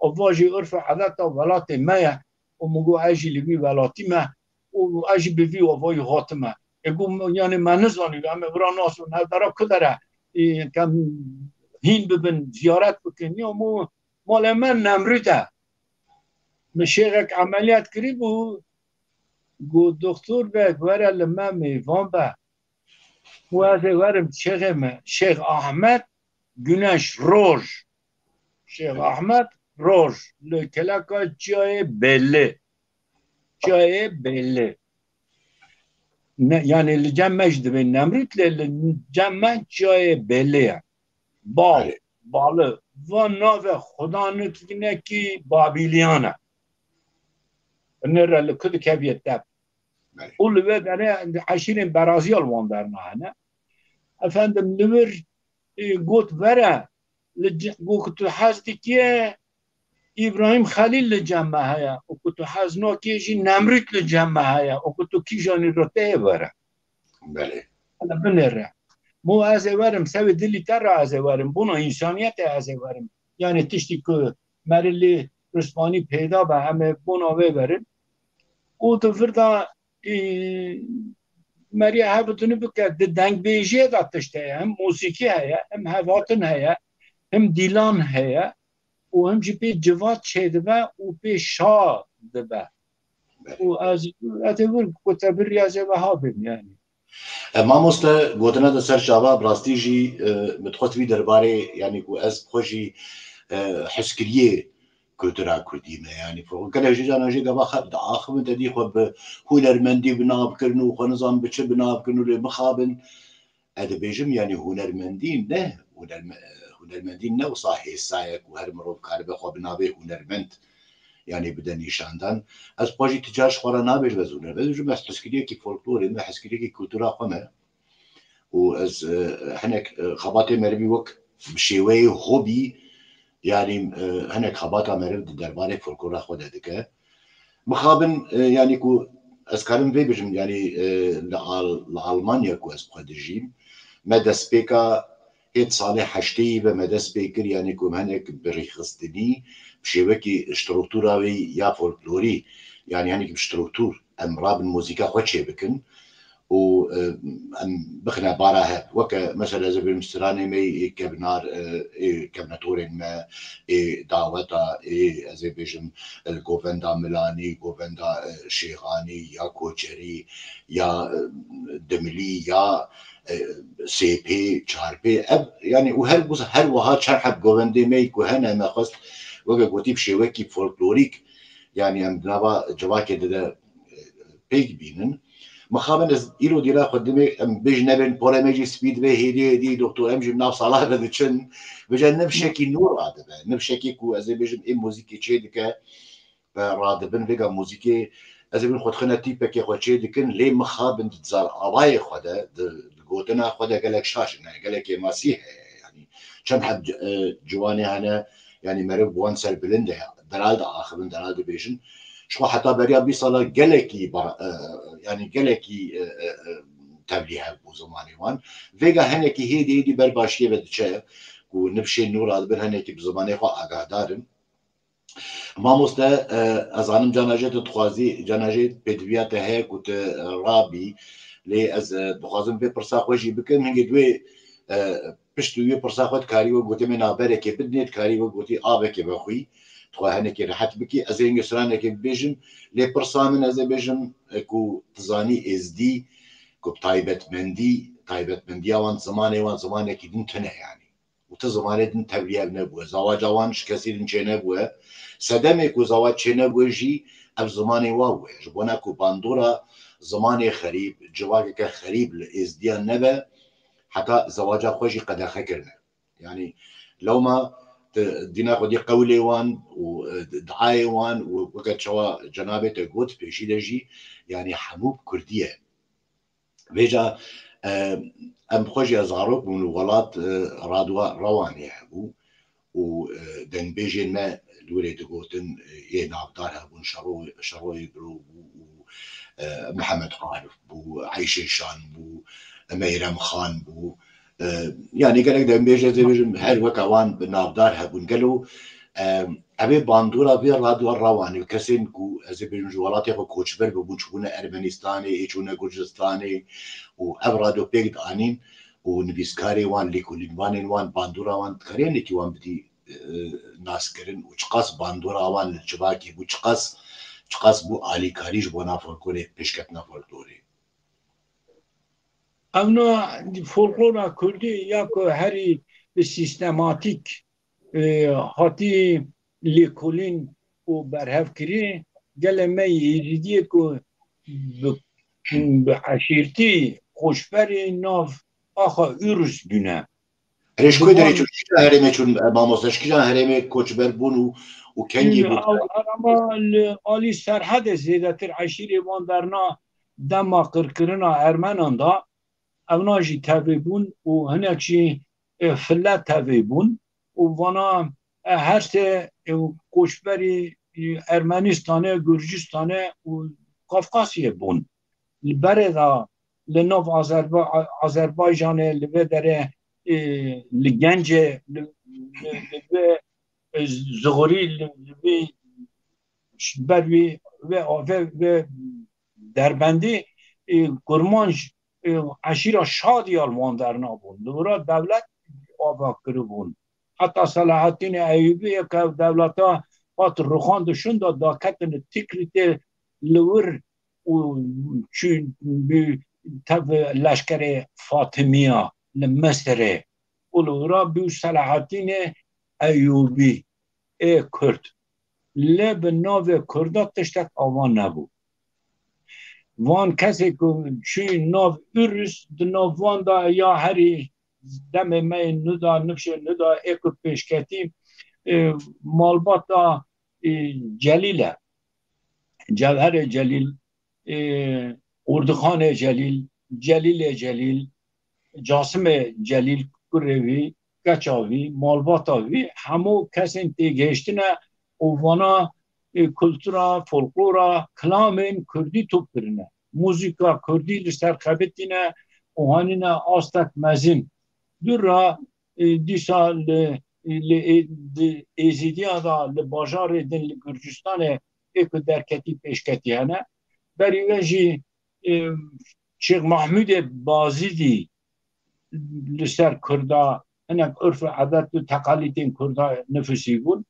Speaker 2: و واجی عرف عدد ولات ما و مگو اجی لبی ولاتی ما و اجی بوی و وای حاتمه اگو یعنی من نزانی همه برا ناس و ندارا کدره کم هین ببین زیارت بکن یا مو مال من نمریده مشیغک عملیات کری بود گو دکتر به وره لما میوان به و از ورم شیخ احمد گنش روش شیخ احمد روش لکلکا جای بله یعنی لجمعش دبین نمرید لجمع جای بله باله و ناو خدا نتگینه کی بابیلیانه نره لکد کبیت دب اول و داره عشیرین برازیال وان در نهانه efendim limir got vere گوکتو حزدی که ابراهیم خلیل لجمع هیا و کتو حزنو کیجی نمرت لجمع هیا و کتو کیجانی رو ته بره
Speaker 1: بله
Speaker 2: انا بنره مو از ورم سوی دلی تر از ورم بونا انسانیت از ورم یعنی تشتی که مرلی رسمانی پیدا به همه بونا برن او تو فردا مری هبتونی بکرد دنگ بیجی دا تشته هم موسیقی هیا هم هواتن هیا هم دیلان هیا و هم جی پی جواد چه دبه و پی شا دبه و از اتبر کتبر ریاضه و ها بیم یعنی
Speaker 1: مامۆستا گوتنە دەسەر چاوا ڕاستیژی متخۆتوی دەربارەی ینی و ئەس خۆشی حسکریە کولتورا کوردیمە ینی فۆگەلێژی جانژی گەبا ئاخم دەدی خۆ بە هونەرمەندی بنابکردن و خۆ نزان بچە بنابکردن و لێ بخابن ئەدەبێژم ینی هونەرمەندی نە هونەرمەندی نە وسا هێسایەک و هەر مرۆڤ کار بەخۆ بنابێ هونەرمەند yani bir de nişandan az pajı ticari şuara nabej bezune bezujum az haskiriye ki folklor ve haskiriye ki kültüra qame و az hanek xabate mervi vak bşewe hobi yani hanek xabata merv derbare folklora xwe dike mixabin yani ku az karim ve bijim yani la Almanya ku az qadijim me despeka هيت صالح حشتي بمدرس بيكر يعني كم هناك بريخستني بشبكة اشتروكتوراوي يا فولكلوري يعني هناك بشتروكتور أمراب الموسيقى خوشة بكن و أم بخنا بارها وك مثلا زي بالمستراني مي كبنار كبناتورين ما دعوتا زي بيجم الجوفندا ميلاني جوفندا شيخاني يا كوچري يا دملي يا سیپی چارپی اب یعنی او هر وها چند حب گوونده می که هنه مخواست وگه گوتیب شوکی فولکلوریک یعنی ام دنابا جواکه ده پیگ بینن مخابن از ایرو دیلا خودمی ام بیج نبین پورمیجی سپید و هیدی دکتر ام جم ناف صلاح بده چن بجا نفشکی نور عاده به نفشکی کو از بیجم این موزیکی چه دکه و راده بن وگه موزیکی از بین خودخنه تیپه که خود چه دکن لی مخابن دزار آوای خوده گوتنا خدا قالك شاشنا قالك مسيح يعني كم حد جواني انا يعني مرب وان سر بلنده دلال اخر من دلال بيجن شو حتى بريا بيصلا قالكي يعني قالكي تبليها بزماني وان فيجا هنكي هيدي برباشيه بدچه ونبشي نور بن هنكي بزماني خو اگادارن ما مستا از انم جناجه تخوازي جناجه بدويات هيك وت رابي لی از بخوازم به پرساخوشی بکن هنگی دوی پشتوی پرساخوت کاری و گوتی من آبره که بدنید کاری و گوتی آبه که بخوی تو هنه که راحت بکی از این سرانه که بیشم لی پرسامن از بیشم کو تزانی ازدی کو تایبت مندی آوان زمانه که دین تنه یعنی و تا زمانه دین تبلیغ نبوه زواج آوانش کسی دین چه نبوه سدمه کو زواج چه نبوه جی اف زمانه واوه جبونه کو باندورا زماني خريب جواكك خريب الازديان نبا حتى زواجا خوشي قد خكرنا يعني لو ما دينا خدي قولي وان ودعاي وان وقت شوا جنابه تقوت بيشي دجي يعني حموب كرديه بيجا ام خوشي ازغروب من الغلط رادوا رواني هبو ودن بيجي ما لوري تقوتن ينابدارها بون شرو يقرو محمد عارف بو عيشة شان بو ميرم خان بو يعني قالك ده بيجي زي بيجم هر وكوان بنابدار هبون قالوا أبي باندورا في رادوا الرواني وكسين كو زي بيجم جوالاتي خو كوچبر ببون شونا أرمنستاني إيشونا گرجستاني وأبرادو بيجد آنين ونبيسكاري وان ليكولين وان باندورا وان كاريني كي وان بدي ناس كرن وچقاس باندورا وان لجباكي وچقاس بو عالی کاریش بو نافولکلوری پیشکتنا فولکلوری
Speaker 2: اونا فولکلورا کردی یا که هری سیستماتیک هاتی لیکولین و برهف کری گلمه یزیدیه که به عشیرتی خوشبری ناف آخا ایروس دونه
Speaker 1: رشکوی داری چون هرمه چون ماموسش کجان هرمه کوچبر بونو و کنگی بود
Speaker 2: اما آلی سرحد زیدتر عشیری وان درنا دما قرقرنا ارمنان دا اوناجی تابع بون و هنچی فلت تابع بون و وانا هر سه کوچبری ارمنستانه گرجستانه و قفقاسیه بون بردا لنوف آذربایجان لبه داره لگنج لبه زغوری لبه بروی و دربندی کرمانج عشیرا شادی آلمان در نابون دورا دولت آبا کربون حتی صلاح الدین ایوبی که دولتا پات روخان دشون دا کتن تکریت لور و چون تب لشکر فاطمیا لمصر ولورا بیو صلاح الدین ایوبی کرد لب ناو کردات تشتک آوان نبود وان کسی که چی ناو ارس د ناو وان دا یا هری دم می ندا نفشه ندا اکو پیشکتی مالبات دا جلیله جوهر جلیل اردخان جلیل جلیل جاسم جلیل کروی گچاوی مالباتاوی همو کسی تیگهشتنه وانا کلتورا فولکلورا کلامین کردی توپ برنه موزیکا کردی لسر خبتینه اوهانینه آستک مزین دور را دیسا ایزیدیا دا لباجار دن لگرجستان ایکو درکتی پیشکتی هنه بریوژی شیخ محمود بازیدی لسر کردا هنه عرف عادت و تقالیدین کردا نفسی بود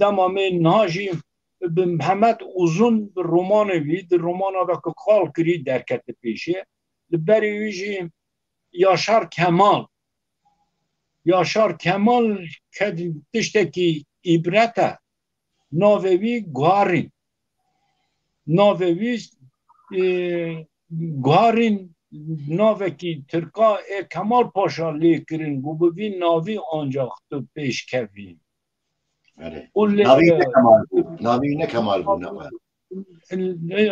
Speaker 2: دمامه ناجی به محمد اوزون رومان وید رومان دا که خال کری درکت پیشه بریویجی یاشار کمال که تشتکی ایبرته ناوی گوارین ناوی که ترکا کمال پاشا لیکرین گو بوی ناوی آنجا خطو پیش کوین
Speaker 1: ناوی نه کمال بود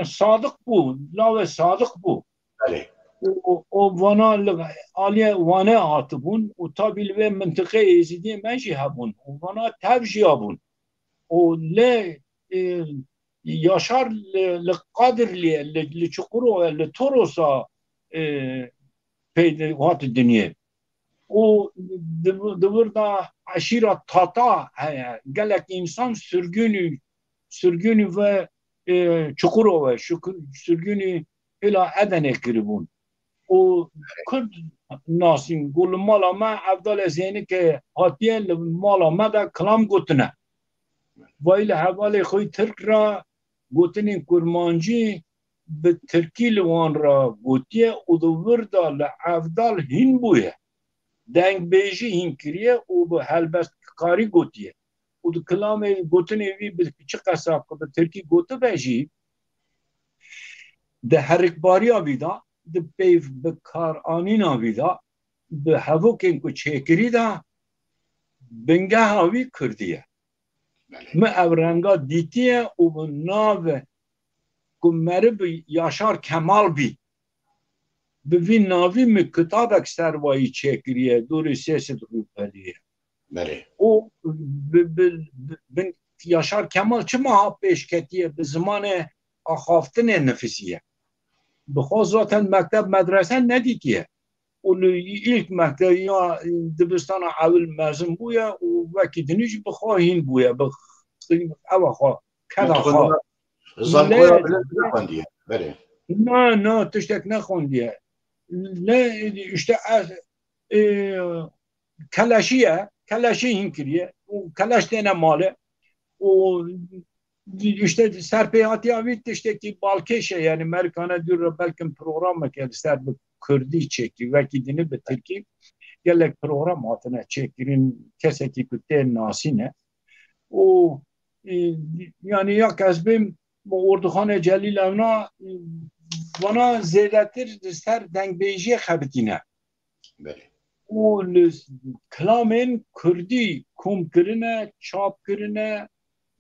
Speaker 2: صادق بود ناو صادق بود و وانا آلی وانه آتبون و تا بیلوه منطقه ایزیدی منجی هبون و وانا تبجی هبون و لی یاشار لقادر لچقرو لطروسا پیدا وات دنیا و دوردا عشیرة تاتا قالك إنسان سرگوني و چقرو و سرگوني إلى أدنى قربون و كرد ناسين قول مالا ما أفضل زيني که هاتين مالا ما دا كلام قوتنا وإلى حوالي خوي ترك را قوتنين كرمانجي بتركي لوان را قوتيه و دوردا لأفضل هين بويه دنگ بیجی هین کریه و به هلبست کاری گوتیه و دو کلام گوتنی وی به چه قصاب که به ترکی گوته بیجی ده حرکباری آویدا ده بیف به کار آنین آویدا به هفو که چکری دا بنگه آوی کردیه ما اورنگا دیتیه و به ناو که مره به یاشار کمال بی به وی ناوی می کتاب اکثر وایی چکریه دور سیاست روپلیه
Speaker 1: بله
Speaker 2: او یاشار کمال چه ماه پیشکتیه به زمان آخافتن نفسیه بخواه ذاتن مکتب مدرسه ندیدیه اون ilk مکتب یا دبستان اول مزن بویه و وکی دنیج بخواهین بویه او خواه کدا خواه
Speaker 1: زنکویا بلندیه بله
Speaker 2: نه تشتک نخوندیه نه işte کلاشی این کریه و کلاش دینه ماله و işte سرپیاتی آوید işte ki balkeşe yani Amerika'na diyor belki program mekeldi ser bu Kürdi çeki veki dini bir Türkiye gelek program hatına çekirin keseki kütte nasine o yani ya kazbim bu Orduhan Celil evna bana ziyadettir ser dengbeyci xabitine o klamın Kürdi kum kirine çap kirine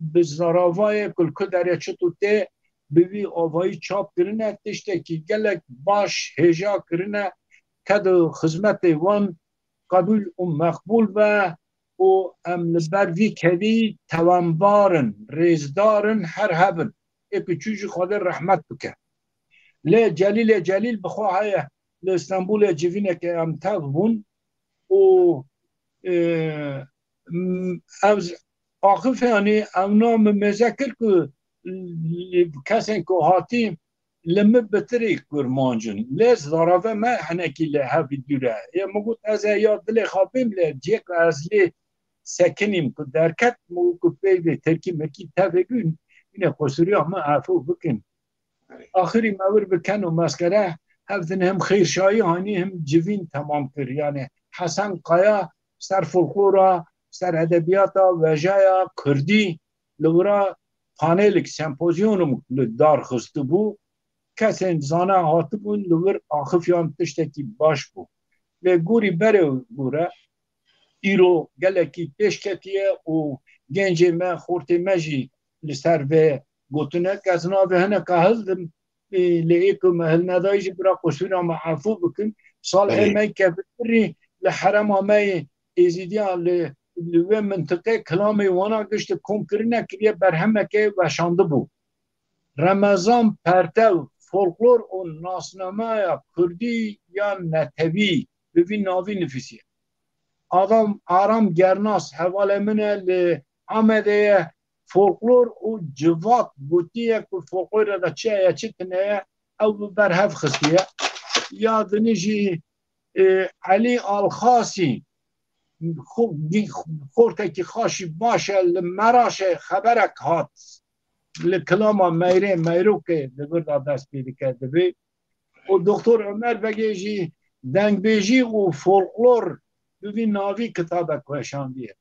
Speaker 2: به زراوای کلکو دریاچه توته بوی آوایی چاپ کرنه تشته که گلک باش هجا کرنه که خدمت وان قبول و مقبول و ام لبروی کدی توانبارن ریزدارن هر هبن اپی چوجی خود رحمت بکن لی جلیل بخواهی لإسطنبول جوینه که ام تابون و از آخف یعنی ام نام مذکر که کسین که هاتیم لما بتري كورمانجن ليش ضربه ما حنكي لها في الدورة يا مقول أزا ياد لي خابم لي جيك أزلي سكنيم كدركت مو كبيد تركي مكي تافقون إنه خسرية ما عفو بكن آخري ما ور بكن ومسكرة هفتن هم خير شاي هاني هم جوين تمام كر يعني حسن قيا سر فلكلورا سر أدبياتا وجايا كردي لورا پانيلك سيمبوزيونم لدار خستبو کسین زانه هاته بون لور آخفیان تشتکی باش بو لگوری بره گوره ایرو گلکی پیش کتیه و گنجه ما خورتی مجی لسر به گوتنه کسنا به هنه که هلدم لیکو محل ندایجی برا قصور ما عفو بکن سال همه که بری لحرم همه ایزیدیان لوی منطقه کلامی وانا گشت کم کرنه که برهمه که وشانده بو رمضان پرتو فولکلور و ناسنامه کردی یا نتوی ببین ناوی نفیسیه آدم آرام گرناس حواله منه لعمده فولکلور و جوات بوتیه که فولکلور دا چه تنه او برهف خستیه یادنیجی علی آلخاسی خورته که خاشی باشه لمراش خبرک هات لکلام میرو که دبر دست پیدا کرده بی و دکتر عمر بگیجی دنگ بیجی و فولکلور ببین ناوی کتاب کوشاندیه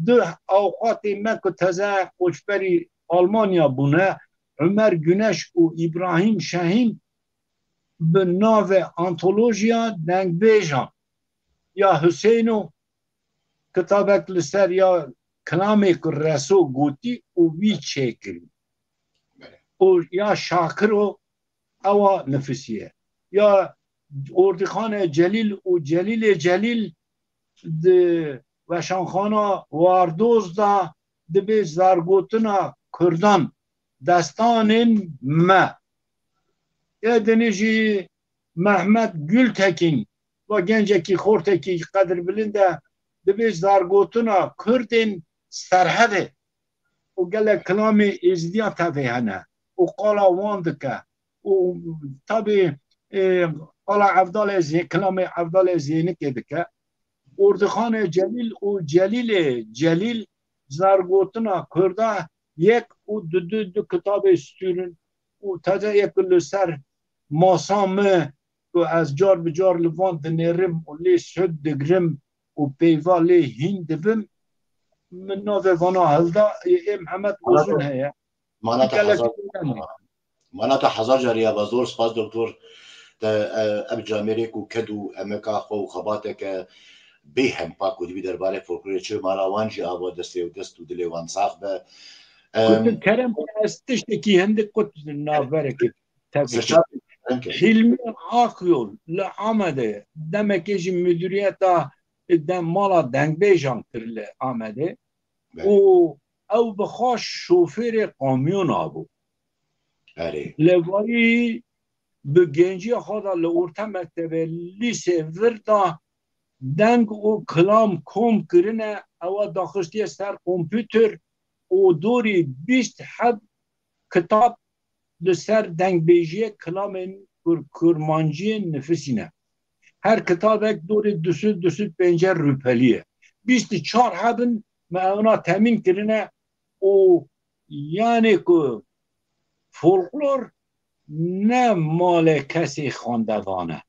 Speaker 2: دو اوقات من که تازه خوشبری آلمانیا بونه عمر گنش و ابراهیم شاهین به ناو آنتولوژیا دنگ بیجان یا حسینو کتابک لسر یا کلامی که رسو گوتی و وی چکری و یا شاکر او نفسیه یا اردخان جلیل و جلیل و شانخانا واردوز دا دبی زارگوتنا کردان دستان ما یا دنیجی محمد گلتکین و گنجکی خورتکی قدر بلنده دبی زارگوتنا کردین سرحده و گل کلامی ازدیا تفهنه و قالا واندکه و طبی قالا عبدال زین کلام عبدال زینی که دکه اردخان جلیل و جلیل زرگوتنا کرده یک و دو کتاب استورن و تازه یک لسر ماسامه و از جار به جار لوان دنیرم و لی سد دگرم و پیوا لی هین دبم من نوه وانا هلدا محمد وزون هیا
Speaker 1: مانا حزار جاريه بازور سپاس دكتور اب جامريك وكدو امكا خو خباتك بهم باكو دي درباره فولكلور چه مالا وانجي ابو دسته ودست ودلي وان صاحب
Speaker 2: كنت كرم استشتكي هندك كنت نافرك حلمي عاقيول لعمده دمك يجي مديريته دم مالا دنگ بيجان كرل عمده او بخواش شوفر کامیون آبو لوایی به گنجی خدا لورتا مکتبه لیسه وردا دنگ و کلام کم کرنه او داخستی سر کمپیوتر و دوری 20 حد کتاب لسر دنگ بیجی کلام کرمانجی نفسینه هر کتاب یک دوری 250 روپلیه 24 حبن ما اونا تامین کرنه و یعنی که فولکلور نه مال کسی خواندوانه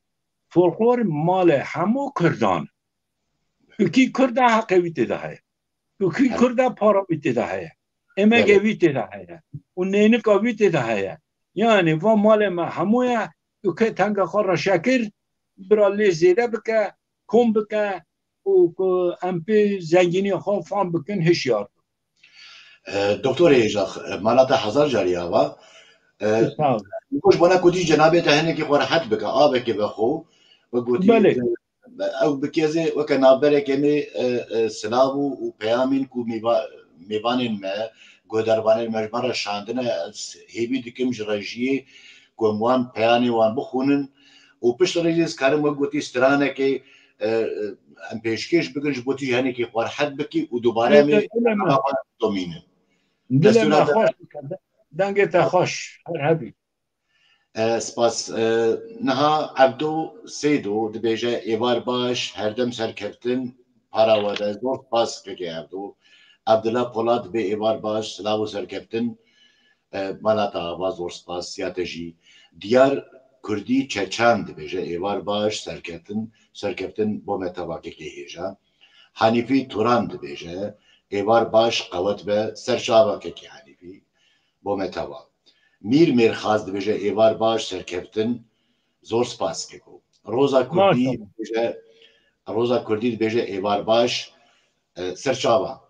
Speaker 2: فولکلور مال همو کردان کی کرده حقیقت ده کی کرده پارامیت ده اما گویت ده و نینه گویت ده یعنی و مال ما همویه که تنگ خور شکر برالی زیده بکه کم بکه و که امپی زنگینی خواه فان بکن هشیار
Speaker 1: دکتر ایجاخ مالا ده هزار جاریه و مش بنا كودي جنابه تهني كي قرحت بك ابك بخو وقوتي او بكيزه وكنابره كمي سلاو وبيامين كو ميبانين ما قدربان المجمره شاندنا هيبي دكم جراجيه كوموان بياني وان بخونن وبش ريز كارم وقوتي سترانه كي ام بيشكيش بكنج بوتي هني كي قرحت بكي ودوباره مي دومينه
Speaker 2: دلما خوش دنگت خوش هر هبی
Speaker 1: سپاس نها عبدو سیدو دبیجه ایوار باش هر دم سرکفتن پارا وده زور پاس که عبدو عبدالله پولاد به ایوار باش سلاو سرکفتن مالاتا آواز زور سپاس سیاتجی دیار کردی چچان دبیجه ایوار باش سرکفتن با متواقع که هیجا حنیفی توران دبیجه ایوار باش قوت به سرچاوا که حنیفی با متواقع میر خواست دبیجه ایوار باش سرکفتن زور سپاس که کو روزا کردی دبیجه ایوار باش سرچاوا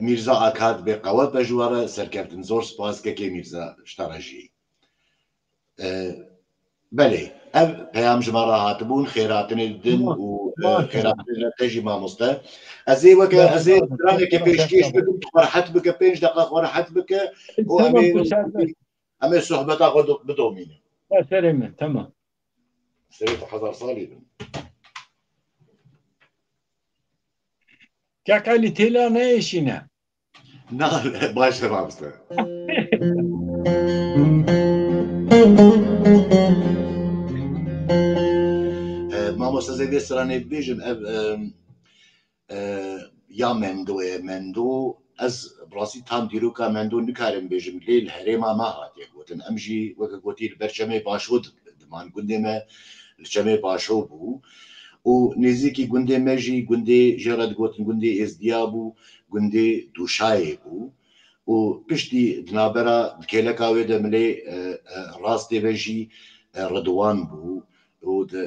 Speaker 1: میرزا آکاد به قوت به جواره سرکفتن زور سپاس که میرزا شتراجی بله ev peyam ji me re hatibûn xêratinê din û xêratinê tejî mamoste ez ê weke ez ê stranekê pêşkêş bikim tu xwerehet bike 5 deqa xwerehet bike û em ê sohbeta xwe bidomînin
Speaker 2: serê min temam
Speaker 1: serê te hezar salî bin
Speaker 2: Kekelî têla neêşîne
Speaker 1: na baş e mamoste mamoste ez ê vê stranê bibêjim ev ya mendo ez birastî tam dîroka mendo nikarim bêjim lê li herêma me hatiye gotin em jî weke gotî li ber çemê başo diman gundê me li çemê başo bû û nêzîkî gundê me jî gundê jê re digotin gundê êzdiya bû gundê dûşayê bû û piştî di navbera kêleka wê de milê rastê ve jî Redwan bû û di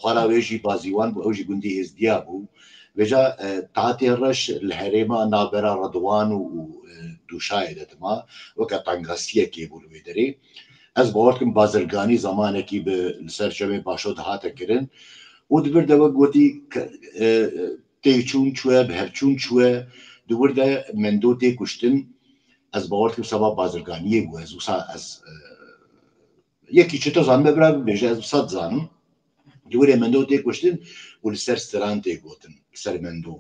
Speaker 1: xwara wê jî bazîwan bû ew jî gundê êzdiya bû vêca tahtê reş li herêma navbera Redwan û dûşayê de dima weke tangasiyekê bû li wê derê ez bawer dikim bazirganî zamanekî bi li ser çemê başo dihate kirin û di vir de wek gotî têçûn çûye bi hevçûn çûye di wir de mendo tê kuştin ez bawer dikim seba bazirganiyê bû ez wisa ez yekî çi to zanime bira bibêje ez wisa dizanim di wir ê mendo tê kuştin û li ser stran tê gotin li ser mendo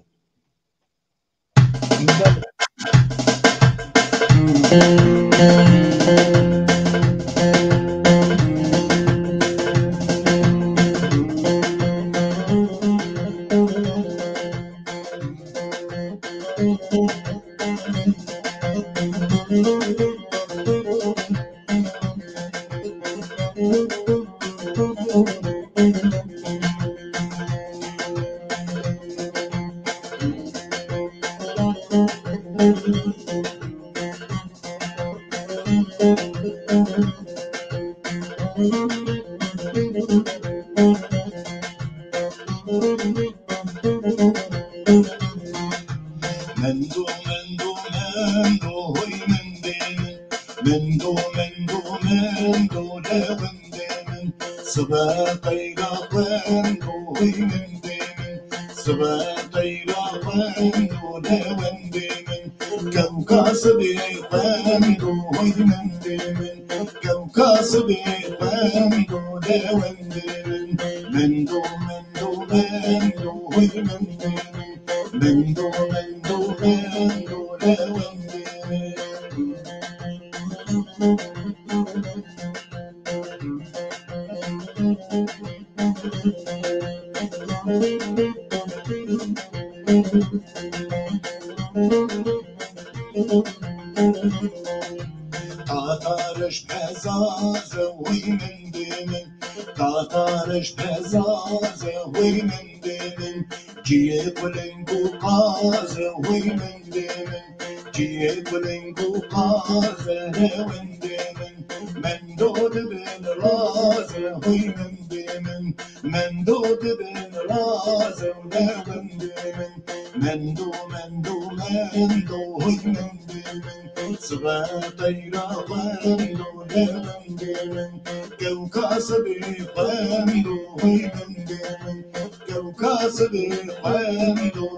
Speaker 1: هوی من دو دبن راز من دو هوی صبات يراقندو لمن كوكاسب قندو هوي من كوكاسب قندو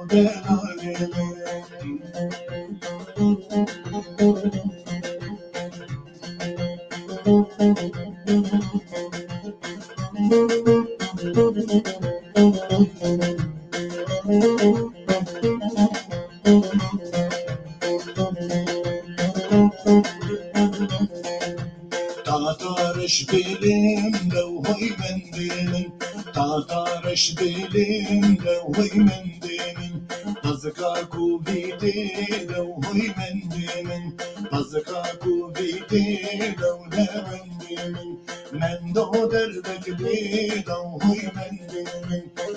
Speaker 1: تاتارش بلیم لو هوی من تاتارش بلیم لو هوی من بزکاکو بیده لو هوی من بزکاکو بیده لو من دو دربک بیدو هوی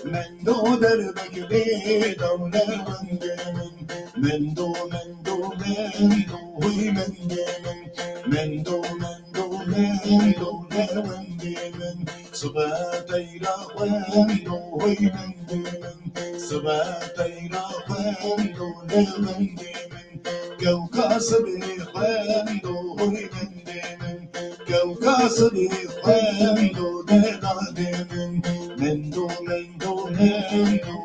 Speaker 1: من دو دربک بیدو من دو هوی من دو صبات يراقندو هوي من صبات يراقندو لمن كوكاسب قندو هوي من كوكاسب قندو من دو هوي من دو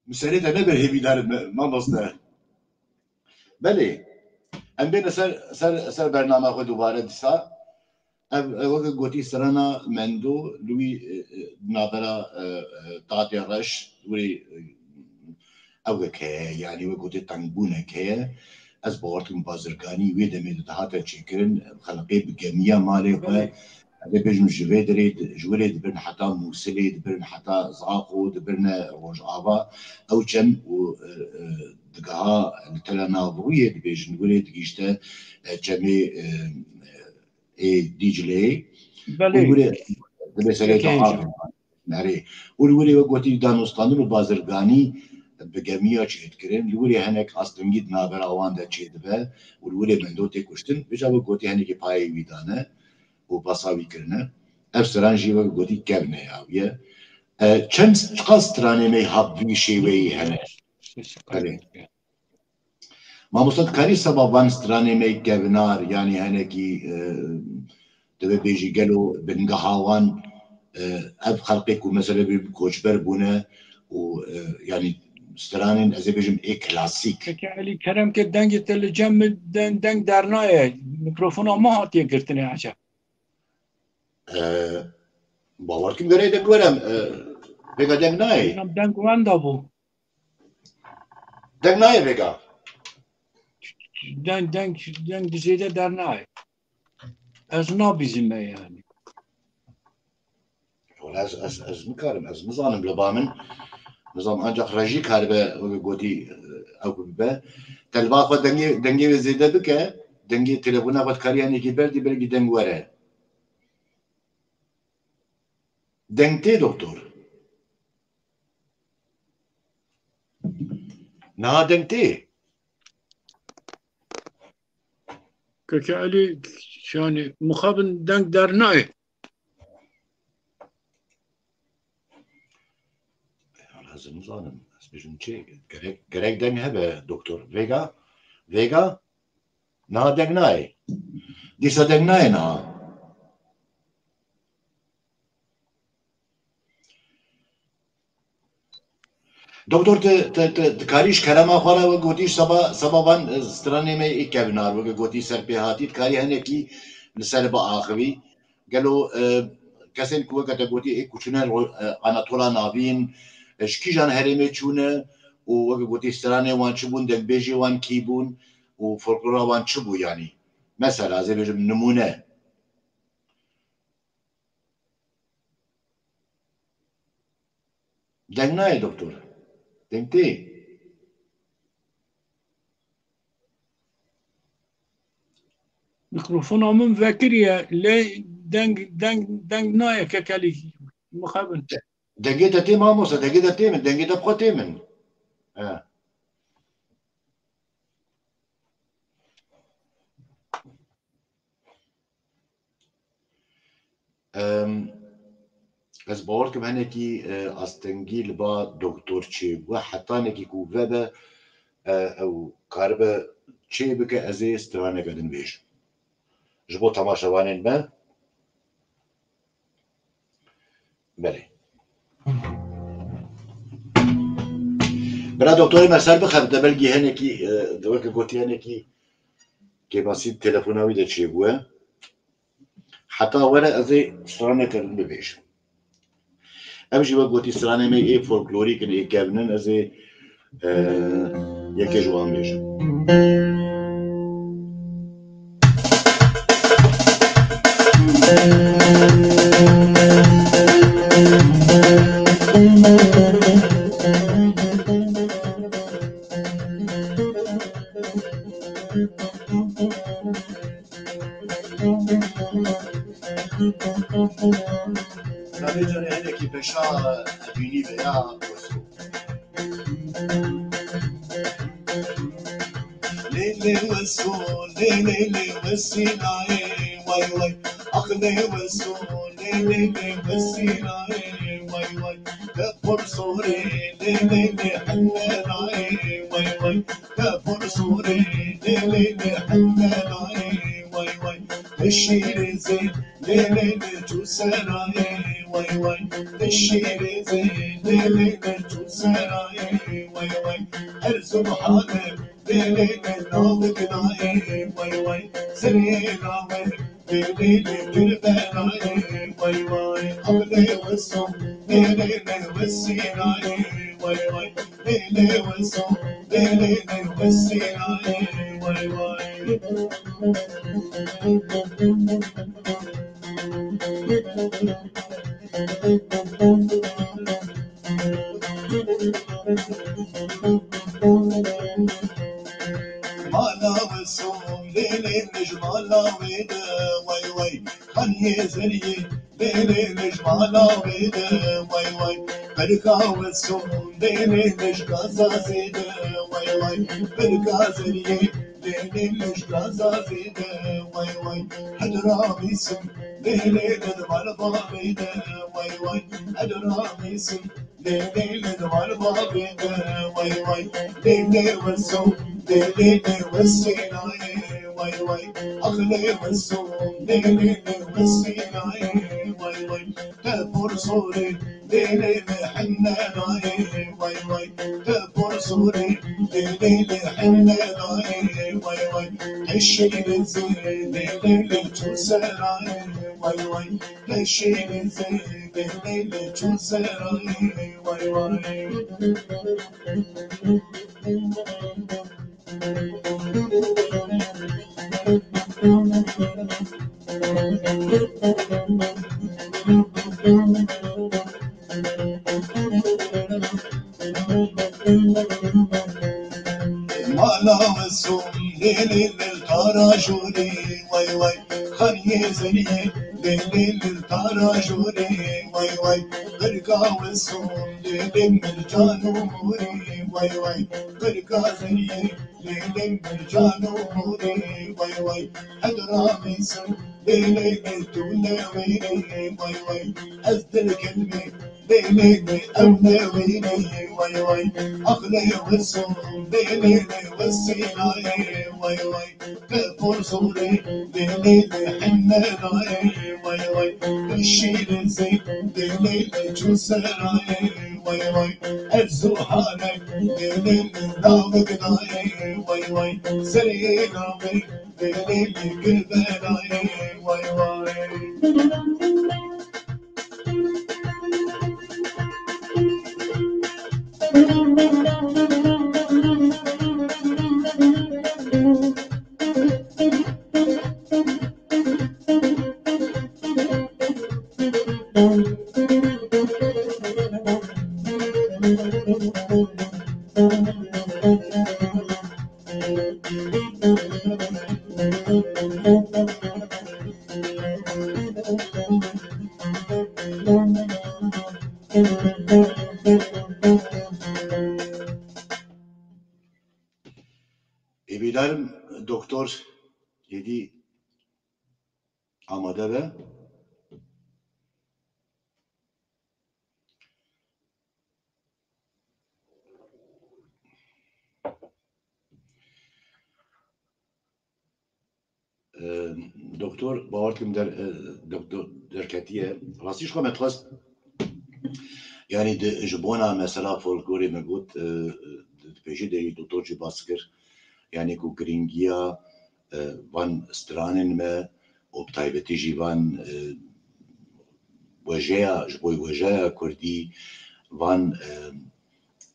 Speaker 1: مسألة نبر هبيلار ما نصنع بله ام بین سر برنامه خود دوباره دیسا وقت گوتی سرنا مندو لوی نابرا تاتی رش وی اوه که یعنی وقت گوتی تنگونه که از باورتون بازرگانی وی دمید دهاتا چیکرن خلقی بگمیا مالی خواه هذا بيجم جوالي دبرن حتى موسلي دبرن حتى زعاقو دبرن روج آبا او چن و دقها التلاناضوية دبيجن ولي دقيشتا جمي ديجلي
Speaker 2: بله
Speaker 1: دبسالي دعاب ناري ولي وقوتي دانوستانو بازرگاني بگمیا چید کرن لولی هنک اصلنگی نابر آوان دا چید به ولي من دو تکشتن بجا وقوتي هنکی پای ویدانه و باساوی کرنه افسران جیوه گوتی کبنه یاویه چند چقدر سترانه می حبوی شیوهی هنه ما مستد کاری سبابان سترانه می کبنار یعنی هنه کی دوی بیجی گلو بنگهاوان اف خلقی که مثلا بی کوچبر بونه و یعنی سترانین از بیجم ای کلاسیک
Speaker 2: که علی کرم که دنگ تلجم دنگ درنایه میکروفون ما هاتیه گرتنه عجب
Speaker 1: باورکم گره دنگ ورم وگا دنگ نای
Speaker 2: دنگ واندا بو
Speaker 1: دنگ نای وگا
Speaker 2: دنگ دیزیده درنای از نابیزیمه yani
Speaker 1: از میکارم از نظامم لبامن نظام ancak رژی کار به گوتی او به تلوا خود دنگی زیده بکه دنگی تلفن خود کاریانی کی بردی برگی دنگ وره دنگتی دکتر نه دنگتی
Speaker 2: که علی yani muhabın deng dernay
Speaker 1: لازم نظام اسمشون چی gerek دنگ هبه دکتر ویگا نه دنگ نای دیسا دنگ نای نه دکتر کاریش کرما خورا و گوتیش سبابان سترانه می ایک بنار و گوتی سر به هاتیت کاری هنه کی لسر با آخوی گلو کسین کو وقت گوتی ایک کوچنه آناتولا نابین شکی جان هرمه چونه و وقت گوتی سترانه وان چبون دک بیجی وان کیبون و فولکلورا وان چبو یعنی مثلا از بیجم نمونه دنگ نای دکتر دنگتی
Speaker 2: mikrofon amın vekiriye le deng naya که کلی مخابن
Speaker 1: دنگی تا تیم آموسا دنگی تا تیمن دنگی تا بخوا تیمن از باور که من کی استنگیل با دکتر چی و حتی نکی کو وبه او کاربه چی بکه از استرانه کردن بیش جبو تماشاوانین به بله برا دکتر مثلا بخواد دبلگی هنه کی دور که گوتی هنه کی که باسی تلفناوی ده چی بوه حتی وره از استرانه کردن بیش امشي وقت استرانه می ای فولکلوری کنه ای کابنن از یکی جوان بیش نبی جانه هنه کی بشا بینی بیا وسو ليلي وسو ليلي وسيناي واي واي أخلي وسو ليلي وسيناي واي واي كفر صوري ليلي حناي واي واي كفر صوري ليلي حناي واي واي الشير زين ليلي توسناي واي واي الشير زين ليلي توسناي واي واي أرزم حالك ليلي ناوك ناي واي واي سري ناوي ليلي كربناي واي واي أغلي وسو ليلي وسيناي واي واي ليلي وسو ليلي وسيناي واي واي مالا وسوم ليلي نجمالا ويدا واي واي خلي زري ليلي نجمالا ويدا واي واي بركا وسوم ليلي نجكازا زيدا واي واي بركا زري ليلي نجكازا زيدا واي واي حدرا بيسم ليلي ندمال بابيدا واي واي حدرا بيسم ليلي ندمال بابيدا واي واي ليلي وسوم ليلي وسيناي واي واي أغلي وسوم ليلي وسيناي واي واي كفر صوري ليلي حناي واي واي كفر صوري ليلي حناي واي واي الشيء زين ليلي توسناي واي واي الشيء زين ليلي توسناي واي واي مالا وسوم ليلي للطراجولي واي واي خلي زني ليلي للطراجولي واي واي بركا وسوم ليلي مرجان وموري واي واي بركا زني ليلي مرجان وموري واي واي حضرا ميسم ليلي للدولة ويلي واي واي أزد الكلمة ليلي أولى ويلي واي واي أغلي وسوم ليلي وسيناي واي واي كفر صوري ليلي حناي واي واي الشيل زين ليلي توسناي واي واي أرزو حالك ليلي ناوك ناي واي واي سري ناوي ليلي قلبناي واي واي İbilerim doktor yedi amade ve دکتر باورتم در کتیه راستیش خواهم اتخواست یعنی جبونا مثلا فولکلوری مگود پیشی داری دکتر چی باس کر یعنی که گرینگیا وان سترانن ما و بطایبتی جیوان وجه جبوی وجه کردی وان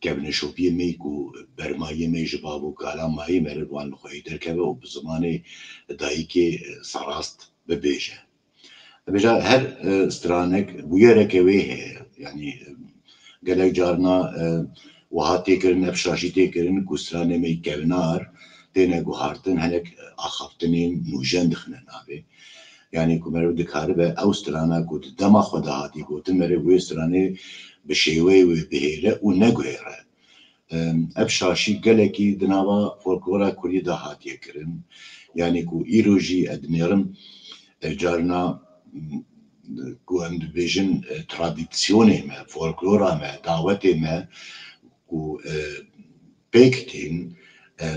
Speaker 1: کبنشوپی می کو برمایی می جبابو کالام مایی مرد وان خوی درکبه و بزمان دایی که سراست ببیجه بجا هر سترانک بویره که ویه یعنی گلک جارنا وها تکرن افشاشی تکرن کو سترانه می کبنار تینه گوهارتن هنک آخافتنین نوجن دخنن آبی یعنی کو مرد دکاره به او سترانه کو دما خدا هاتی کو تمره وی سترانه بشیوه و بهیره و نگوهره افشاشی گلکی دناوا فولکلورا کلی دا هاتیه کرن یعنی کو ایروژی ادنیرم جارنا کو ام دبیجن ترادیسیونه ما فولکلورا ما دعوته ما کو بیکتین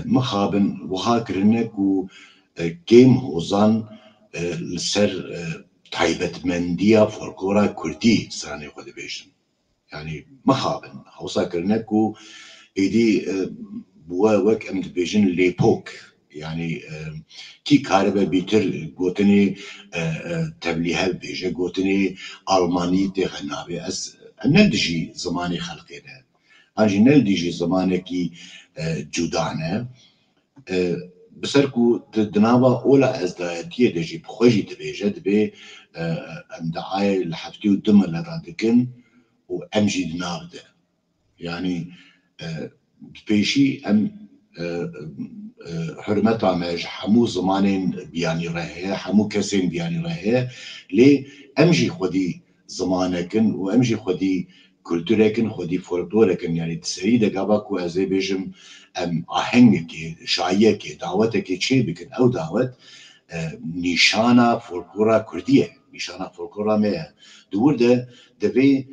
Speaker 1: مخابن وها کرنه کو گیم هوزان لسر تایبتمندیا فولکلورا کردی سرانه خود بیشن يعني مخابن حوصا كرنكو ايدي بوا وك ام دبيجن ليبوك يعني كي كاربه بيتر قوتني تبليها بيجا قوتني الماني تغنابي اس نلدجي زماني خلقينا انجي نلدجي زماني كي جودانه بسركو دنابا اولا ازدايتيه دجي بخوجي تبيجا دبي ام دعاي لحفتي ودم لرادكن و ام جي نابده يعني بيشي ام حرمتا ماج حمو زمانين بياني رهيه حمو كسين بياني رهيه لي امجي خودي زمانكن و امجي خودي كولتوركن خودي فولكلوركن يعني تسري دقاباكو ازي بيجم ام آهنگكي شايكي دعوتكي چي بكن او دعوت نيشانا فولكلورا كرديه نيشانا فولكلورا ميه دور ده دبي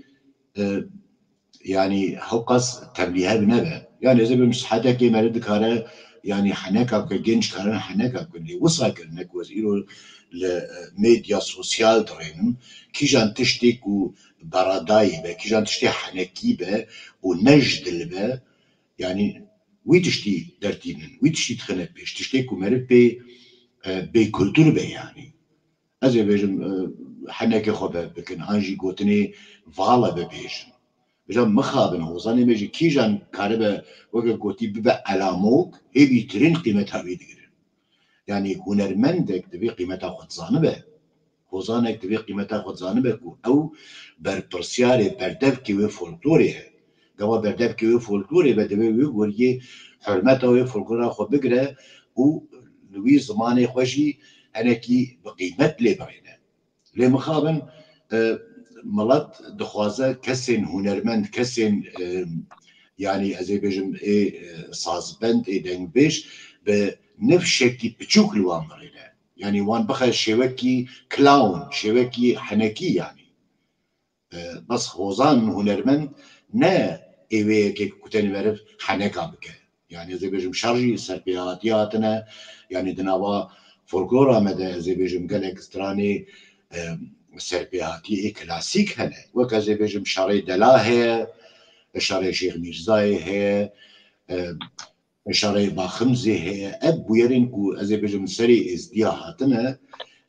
Speaker 1: يعني حقص تبليها بنبه يعني إذا بمسحتك كي مرد كاره يعني حناكا كجنش كارن حناكا كلي وصل كرنك وزيرو لميديا سوسيال درينم كيجان تشتيكو براداي به كيجان تشتي حناكي به ونجد به يعني ويتشتي درتينن ويتشتي تخنق بيش تشتيكو مرد بي كولتور به يعني أزي بيجم حناكي خوبه بكن هانجي قوتني فالا ببيجن بجا مخابن هوزاني ميجي كيجان كاربه وقت قوتي ببا علاموك هي بيترين قيمتها بيدقرن يعني هنرمندك دبي قيمتها خود زانبه هوزانك دبي قيمتها خود زانبه او برپرسياري بردبكي وفولكلوري قوا بردبكي وفولكلوري بدبي ويقولي حرمتها وفولكلوري خود بقره و لوي زماني خوشي هنكي بقيمت لي برينه لي مخابن ملت دخوازه کسین هنرمند کسین يعني ازي بيجم سازبند دنگ بيش به نفس شكل بچوك لوان مرينه يعني وان بخل شوكي كلاون شوكي حنكي يعني بس خوزان هنرمند نا ايوه كي كتاني بعرف حنكا بك يعني ازي بيجم شارجي سربياتياتنا يعني دناوا فولكلورا مدى ازي بيجم قالك استراني سربياتي كلاسيك هنا وكذا بيجم شاري دلا هي شاري شيخ ميرزاي هي شاري باخمزي هي اب ويرين كو ازي بيجم سري ازدياهاتنا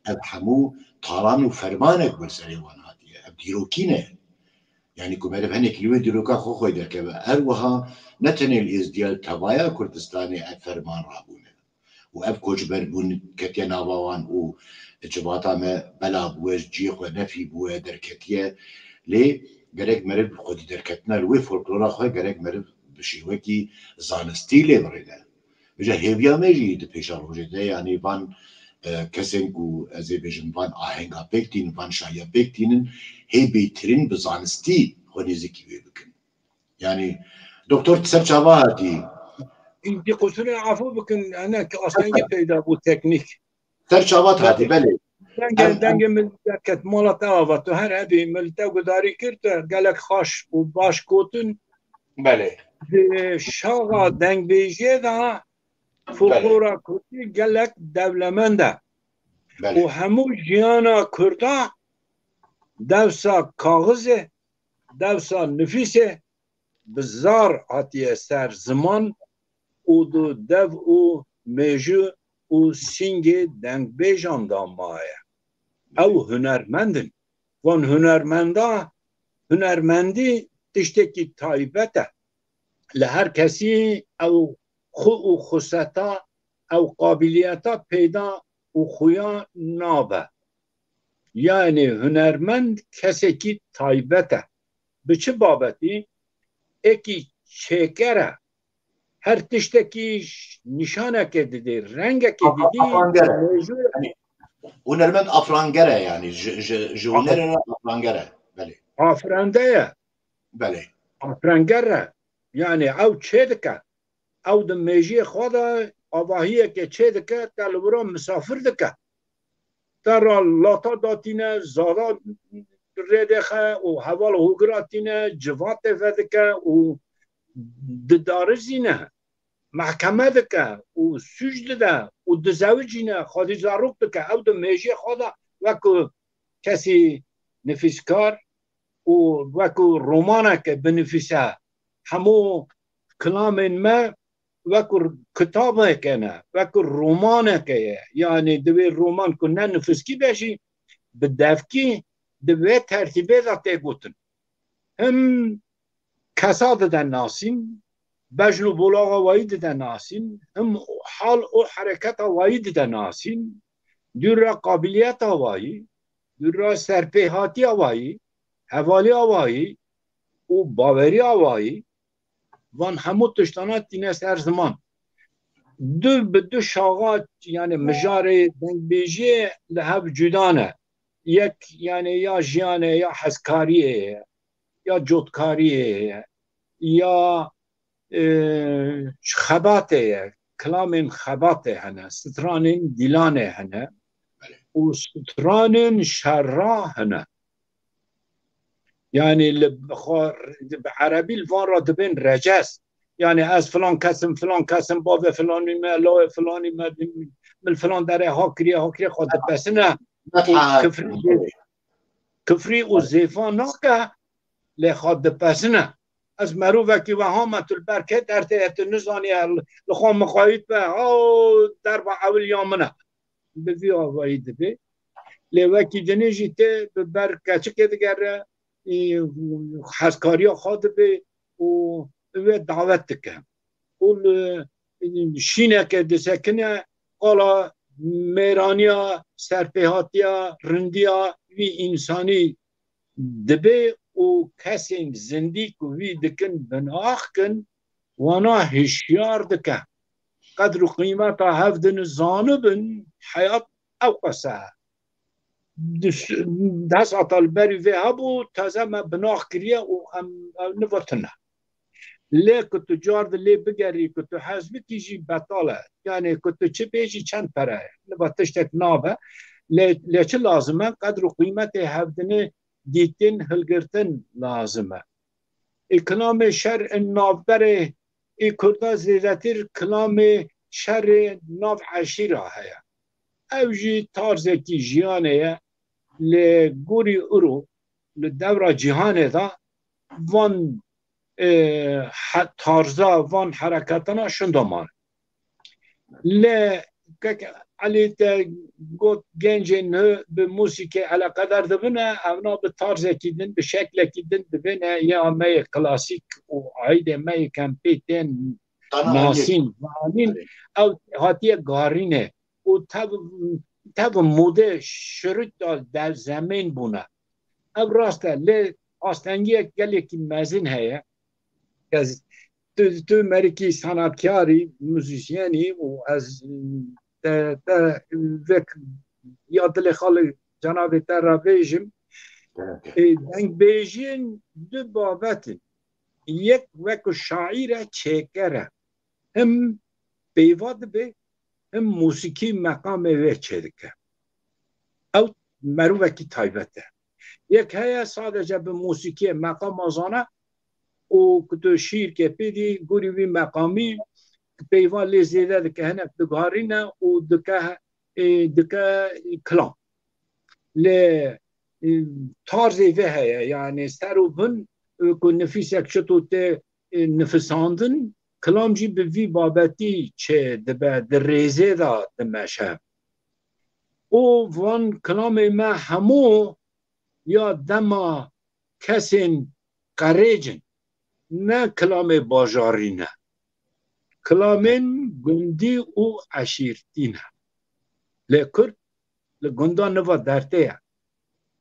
Speaker 1: اب حمو طاران وفرمانك بالسري واناتي اب ديروكينه يعني كو مرف هنك لوي ديروكا خو خوي دركبه اروها نتني الازديال تبايا كردستاني اب فرمان رابونه واب كوجبر بون كتيا ناوان و جباتا ما بلا بوز جيخ ونفي بوه دركتيه لي گرگ مرد خودی درکتنا لوی فولکلورا خواه گرگ مرد بشیوکی زانستی لی برده بجا هیویا میجی ده پیشا روژه ده یعنی وان کسین کو ازی بجن وان آهنگا بکتین وان شایا بکتینن هی بیترین بزانستی خونی زکی بی بکن يعني دكتور تسر شاباتي
Speaker 2: انت قلت لي عفو بكن انا اصلا پیدا بو تکنیک
Speaker 1: تسر شابات هاتي بله
Speaker 2: دنگ ملکت مالت آوات و هر هبی ملتا گداری کرد گلک خاش و باش کوتن
Speaker 1: بله
Speaker 2: شاغا دنگ بیجه دا فولکلورا کوتی گلک دولمنده و همو جیانا کردا دوسا کاغذه دوسا نفیسه بزار هاتیه سر زمان او دو دو او میجو او سینگ دنگ بیجان دامایه او هنرمندن وان هنرمندی تشتکی تایبته لهر کسی او خو و خصتا او قابلیتا پیدا و خویا نابه یعنی هنرمند کسی که تایبته به چه بابتی؟ اکی چکره هر تشتکی نشانه که دیدی رنگ که دیدی
Speaker 1: هنرمند افرانگره یعنی هنر افرانگره بله
Speaker 2: افرانده
Speaker 1: بله
Speaker 2: افرانگره یعنی او چه دکه او د میجی خدا آواهیه که چه دکه تلورا مسافر دکه در لاتا داتینه زادا ردخه و حوال هوگراتینه جوات فدکه و ددارزینه محکمه دکه و سجد ده و دزوجینه خودی زاروک دکه او د میجی خدا وکو کسی نفیسکار و وکو رومانه که بنفیسه همو کلام ما وکو کتابه کنه وکو رومانه که یعنی دوی رومان کنه نفسکی بشی به دفکی دوی ترتیبه داته گوتن هم کسا دادن ناسین بجنو بولاغ وایی دادن ناسین هم حال و حرکت وایی دادن ناسین دور را قابلیت وایی دور را سرپیهاتی وایی حوالی وایی و باوری وایی وان همو تشتانات دینه سر زمان دو به دو شاغات یعنی مجار دنگ بیجی لحب جدانه یک یعنی یا جیانه یا حسکاریه یا جودکاریه یا خباته کلام خباته هنه ستران دیلانه هنه و ستران شرا هنه يعني بعربي الفان را دبين رجس يعني از فلان كسم باب فلاني ما لا فلاني ما من فلان داره هاكري خود بسنه كفري وزيفان ناكا لخود بسنه از مروفكي وهامة البركة درتيت النزاني لخوام مقايد به در اول يامنه بذي آوائي دبي لوكي جنيجي تي ببركة چكي دگره حسکاری خود به و دعوت که اون شینه که دسکنه قالا میرانیا سرپیهاتیا رندیا وی انسانی دبه و کسی زندی که وی دکن بناخ کن وانا هشیار دکه قدر و قیمت هفدن زانبن حیات او قصه دست اطال بری و هبو تازه ما بناخ کریه و نورتنه لی کتو جارد لی بگری کتو حزبی تیجی بطاله یعنی کتو چه بیجی چند پره نباتشتک نابه لی چه لازمه قدر و قیمت هفدنه دیتن هلگرتن لازمه ای کلام شر نافبره ای کرده زیدتر کلام شر ناف عشیره هیا اوجی تارزه کی جیانه لگوری اورو لدورا جهان دا وان تارزا وان حرکتنا شندمان علی تا گوت گنجن به موسیقی علا قدر دبنه اونا به تارزه کیدن به شکل کیدن دبنه یا می کلاسیک و عید می کمپیتن ناسین او هاتیه گارینه و تب موده شروط در زمین بونه او راسته لی آستنگی گلی که مزین هیه تو مریکی سناتکاری موزیسیانی و از یاد دل خال جناب تر را بیجم دنگ بیجین دو بابتن یک وکو شاعر چکره هم بیواد به هم موسیقی مقام وچه دکه او مروه کی تایبته یک هیا سادجه به موسیقی مقام آزانه و کتو شیر که پیدی گوری وی مقامی پیوان لیزیده دکه هنک دگارینه و دکه دکه کلام ل تارزی وه يعني سرو بن كون نفيسك شتو ته نفساندن كلام جي بفي بابتي چه دبا دريزه دا دمشه او وان كلام ما همو يا دما كسن قريجن نه كلام باجاري نه كلامن گندي او عشيرتين لكر لگندان نوا درته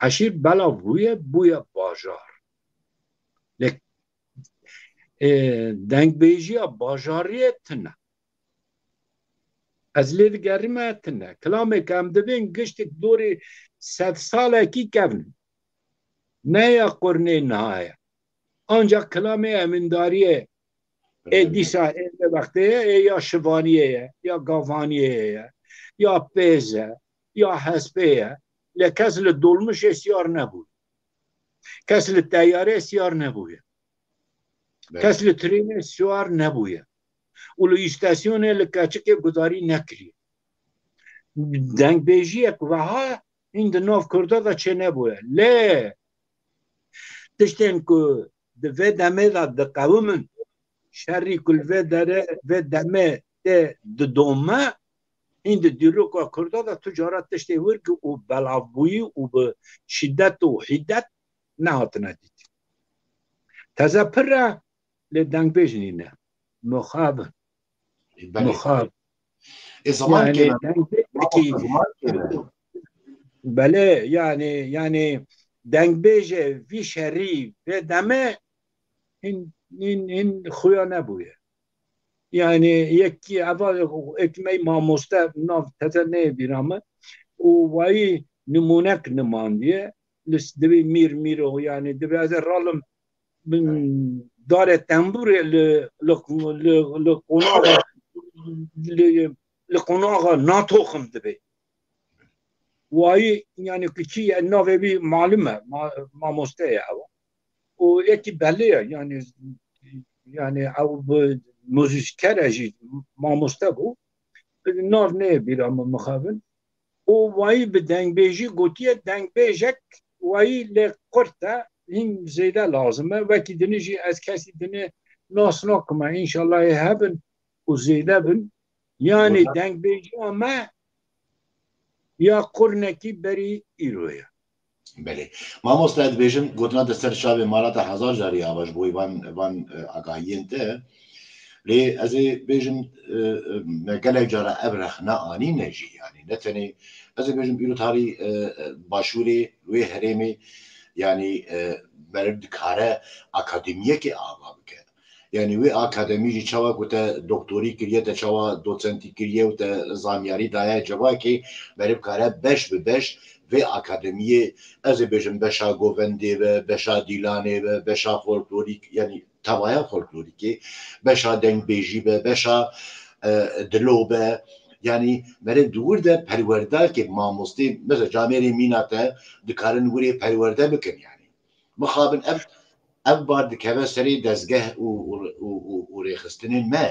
Speaker 2: عشیر بلا بوی باجار لک دنگ بیجی باجاریت نه از لید گریمت نه کلامی که هم دبین گشت دوری 100 ساله کی کبن نه یا قرنه نهایه آنجا کلامی امنداریه دیسا این وقته یا شوانیه یا گاوانیه یا پیزه یا حسبه لکس لدولمش سیار نبود کس لطیاره سیار نبود کس لترین سیار نبود اولو استاسیون لکچه که گذاری نکری دنگ بیجی اکوها این دناف کرده دا چه نبود لی تشتین که دوه دمه دا دقومن شری کل و دمه ده دومه این دیروکا کرده دا تجارت تشتی ورک و بلافبویی و به شدت و حدت نهات ندید تازه پر لدنگ بیجنی نه مخابن مخاب
Speaker 1: يعني
Speaker 2: بله يعني دنگ بیجه وی شری و دمه این خویا نبویه يعني يكي أول إكمي ما مستف ناف تتنى بيرامة وواي نمونك نمانديه لس دبي ميرو يعني دبي هذا الرالم من دار التنبور لقناغة ناتوخم دبي واي يعني كشي ناف بي معلومة ما مستيا ويكي بليه يعني أو موزیکر اجی ما مستقو نار نه بیرام مخابن و وای به دنگ بیجی گوتیه دنگ بیجک وای لقرطه این زیده لازمه وکی دنیجی از کسی دنی ناس ناکمه انشالله هبن و زیده بن یعنی دنگ بیجی اما یا قرنکی بری ایرویه
Speaker 1: بله ما مستعد بیجم گوتنا دستر شاب مالات 1000 جاری آواج بوی وان آگاهین ته لی از بیشم مقاله جارا ابرخ نه آنی نجی یعنی نتنی از بیشم بیرو تاری باشوری وی هرمی یعنی مرد کاره اکادمیه که آوا بکه یعنی وی اکادمی جی چوا کوته دکتوری کریه تا چوا دوسنتی کریه و تا زامیاری دایه جوا که مرد کاره بش به بش وی اکادمیه از بیشم بشا گوونده و بشا دیلانه و بشا فولکلوریک یعنی توایا فولکلوریکی بشا دنگ بیجی به بشا دلو به یعنی مرد دور ده پرورده که ماموستی مثل جامعه میناته دکارن وری پرورده بکن یعنی مخابن اب بار دکوه سری دزگه و ریخستنین ما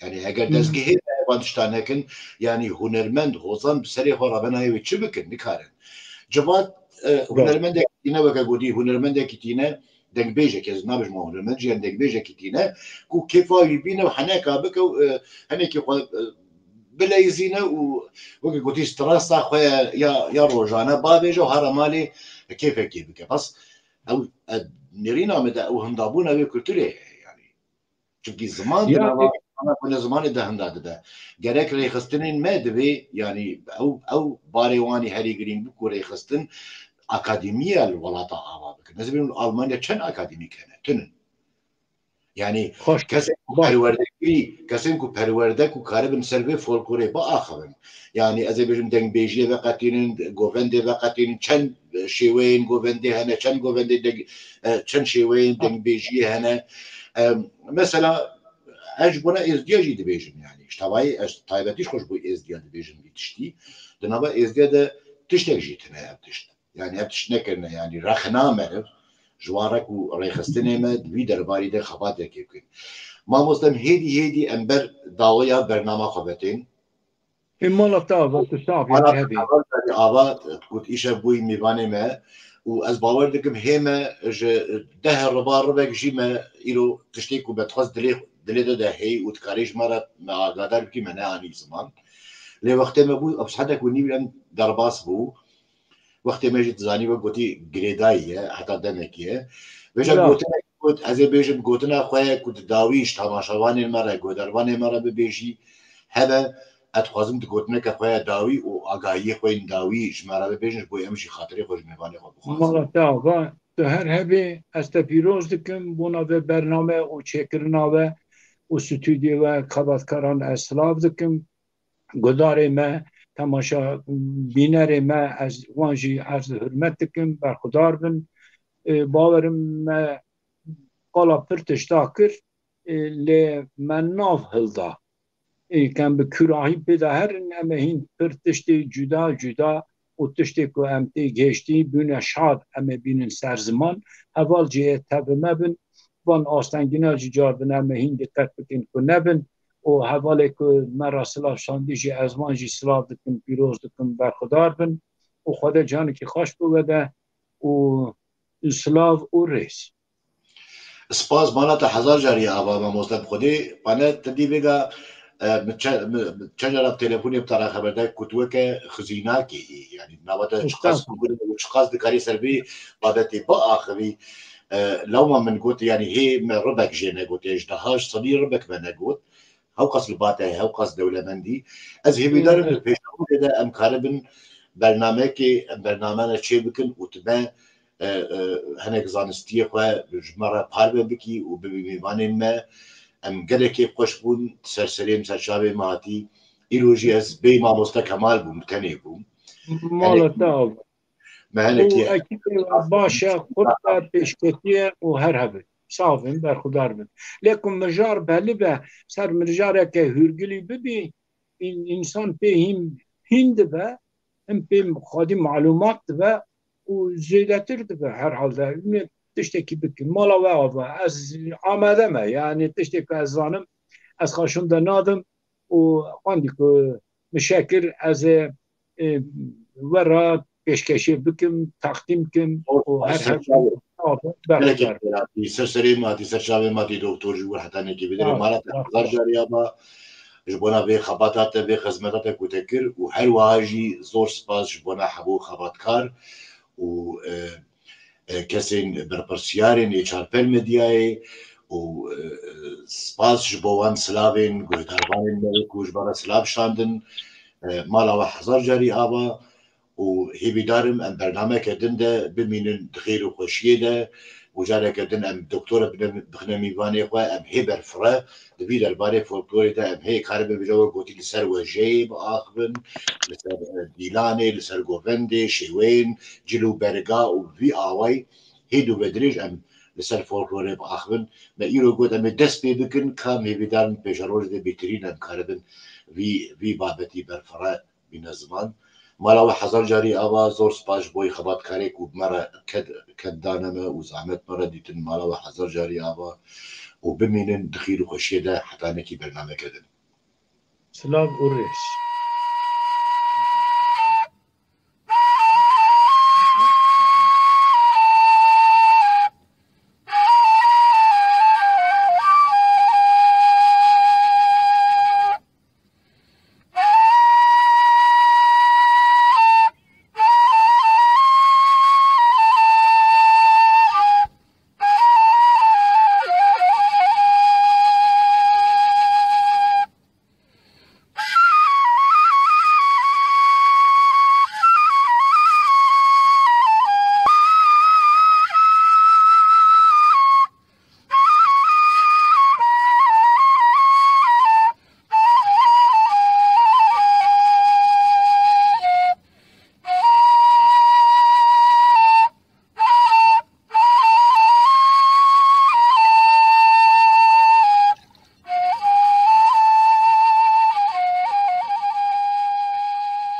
Speaker 1: یعنی اگر دزگه وانشتانه کن یعنی هنرمند خوزان بسری خورابنای وی چه بکن دکارن جواد هنرمند اکتینه وکا گودی هنرمند اکتینه دنگ بیجه که از نابش ما هنرمند جیان دنگ بیجه کتینه کو کفایی بینه و حنکا بکه و هنکی خود بلیزینه و وکا گوتی ستراسا خواه یا روژانه با بیجه و هر مالی کیفه کی بکه پس او نرین آمده او هندابون اوی کلتوره یعنی چونکی زمان دنوا انا کنه زمان ده هنداده ده گرک ریخستنین ما دوی یعنی او باریوانی هری گرین بکو ریخستن اکادمیه الولاتا آوا بکن مثل بینون آلمانیا چند اکادمی کنه تنن یعنی کسی که پرورده که کاره بن سر فولکلوره با آخرین یعنی از بیشتر دنگ بیجی و قطعین گوونده و قطعین چند شیوین گوونده هنه چند گوونده چند شیوین دنگ بیجی هنه مثلا اجبنا ازدیاجی دی بیشتر یعنی اشتباهی تایبتیش خوش بوی ازدیاد بیشتر بیشتی دنبا ازدیاد تشتک جیتنه ابتشت يعني ابتش نكرنا يعني رخنا مرف جوارك وريخستني مد في درباري ده خبات يكيبكن ما مسلم هيدي انبر داويا برنامج خبتين
Speaker 2: این مالتا وقت صافی
Speaker 1: حالا
Speaker 2: هبی
Speaker 1: آوا قلت إيش أبوي ميباني ما وأز باور دكم هما ده ربع جيما إلو تشتيكو بتخص دلي ده هي وتكاريش مرة مع قدر كي منع عني زمان لي وقت ما بو أبس حتى كوني بلن درباس بو وقت ما جيت زاني وقتي جريداية حتى دمكية بيجا قلت از بيجم قلتنا خويا كنت داويش تماشاواني المرة قدرواني مرة ببيجي هذا اتخوازم دقوتنا كخويا داوي وآگاهی خوين داوي جمارة ببيجن بو امشي خاطري خوش ميباني خو بخوازم
Speaker 2: مالتا و تو هر هبی است پیروز دکم بونا به برنامه و چکرنا و استودیو و خبرکاران اسلاف دکم گدار ما تماشا بینر ما از وانجی عرض حرمت دکم برخدار بن باورم ما قالا پرتش داکر لی من ناف هلدا کم به کراهی پیدا هر اما هین پرتشتی جدا جدا و تشتی که امتی گشتی بینه شاد اما بینن سرزمان اول جه تبه مبن وان آستنگینا جار بن اما هین دقت بکن که نبن و حواله که مرا سلاف شاندی جی از من جی سلاف دکن پیروز دکن برخدار بن و خدا جانی که خوش بوده و سلاف و ریس
Speaker 1: سپاس مانا تا 1000 جاری آوا ما مستب خودی پانه تدی بگا چجرا تلفونی بتاع خبردار كتوه که خزینه کی یعنی نوات شخص شخص دکاری سربی بابتی با آخری لو ما من قلت يعني هي من ربك جينا قلت اجتهاش صدي ربك ما قلت هو قص الباته هو قص دولة مندي از هي بدار البيشاو كده ام كاربن برنامج شيء بكن وتبع هناك زانستيه خو جمره باربه بكي وبميبانه ما ام گلکی خوش بون سرسریم سرچاوی ماتی ایروجی از بی ما مستا کمال بوم تنی بوم
Speaker 2: مالتا
Speaker 1: مهنکی
Speaker 2: اكيد باشا خطة پیشکتیه و هر هبه صافن برخدار بن لكن مجار بلبه سر مجاره که هرگلی ببی این انسان به هند به هم به خادی معلومات به و زیادتر به هر حال ده تشتکی بکن مالا و آوا از آمده ما یعنی تشتکی از زانم از خاشون ده نادم و خواندی که مشکر از ورا پیشکشی بکم تقدیم کم و هر
Speaker 1: برخدار سرسری ماتی سرچاوی ماتی دکتر جور حتی نکی بدره مالا تحضر جاریا با جبونا به خباتات به خدماتات کوتکر و هر واجی زور سپاس جبونا حبو خباتکار و کسین برپرسیارین ایچارپل مدیای و سپاس جبوان سلاوین گوهداروانین ملک و جبانا سلاو شاندن مالا و 1000 جاری آبا و هیوی دارم ام برنامه کردن ده بمینن دخیر و خوشیه ده و جاره کردن ام دکتور بخنه میوانه خواه ام هی برفره دوی درباره فولکلوری ده ام هی کاربه بجاور گوتی لسر وجهی با آخبن لسر دیلانه لسر گوونده شیوین جلو برگا و وی آوای هی دو بدریج ام لسر فولکلوری با آخبن ما ایرو گوت ام دست بی بکن کام هیوی دارم پیش روز ده بیترین ام کاربن وی بابتی برفره بین زمان مالا و 1000 جاری آوا زور سپاش بوی خبات کاری و مرا کد دانمه و زحمت مرا دیتن مالا و 1000 جاری آوا و بمینن دخیل و خوشیه ده حتی نکی برنامه کردن
Speaker 2: سلام و ریش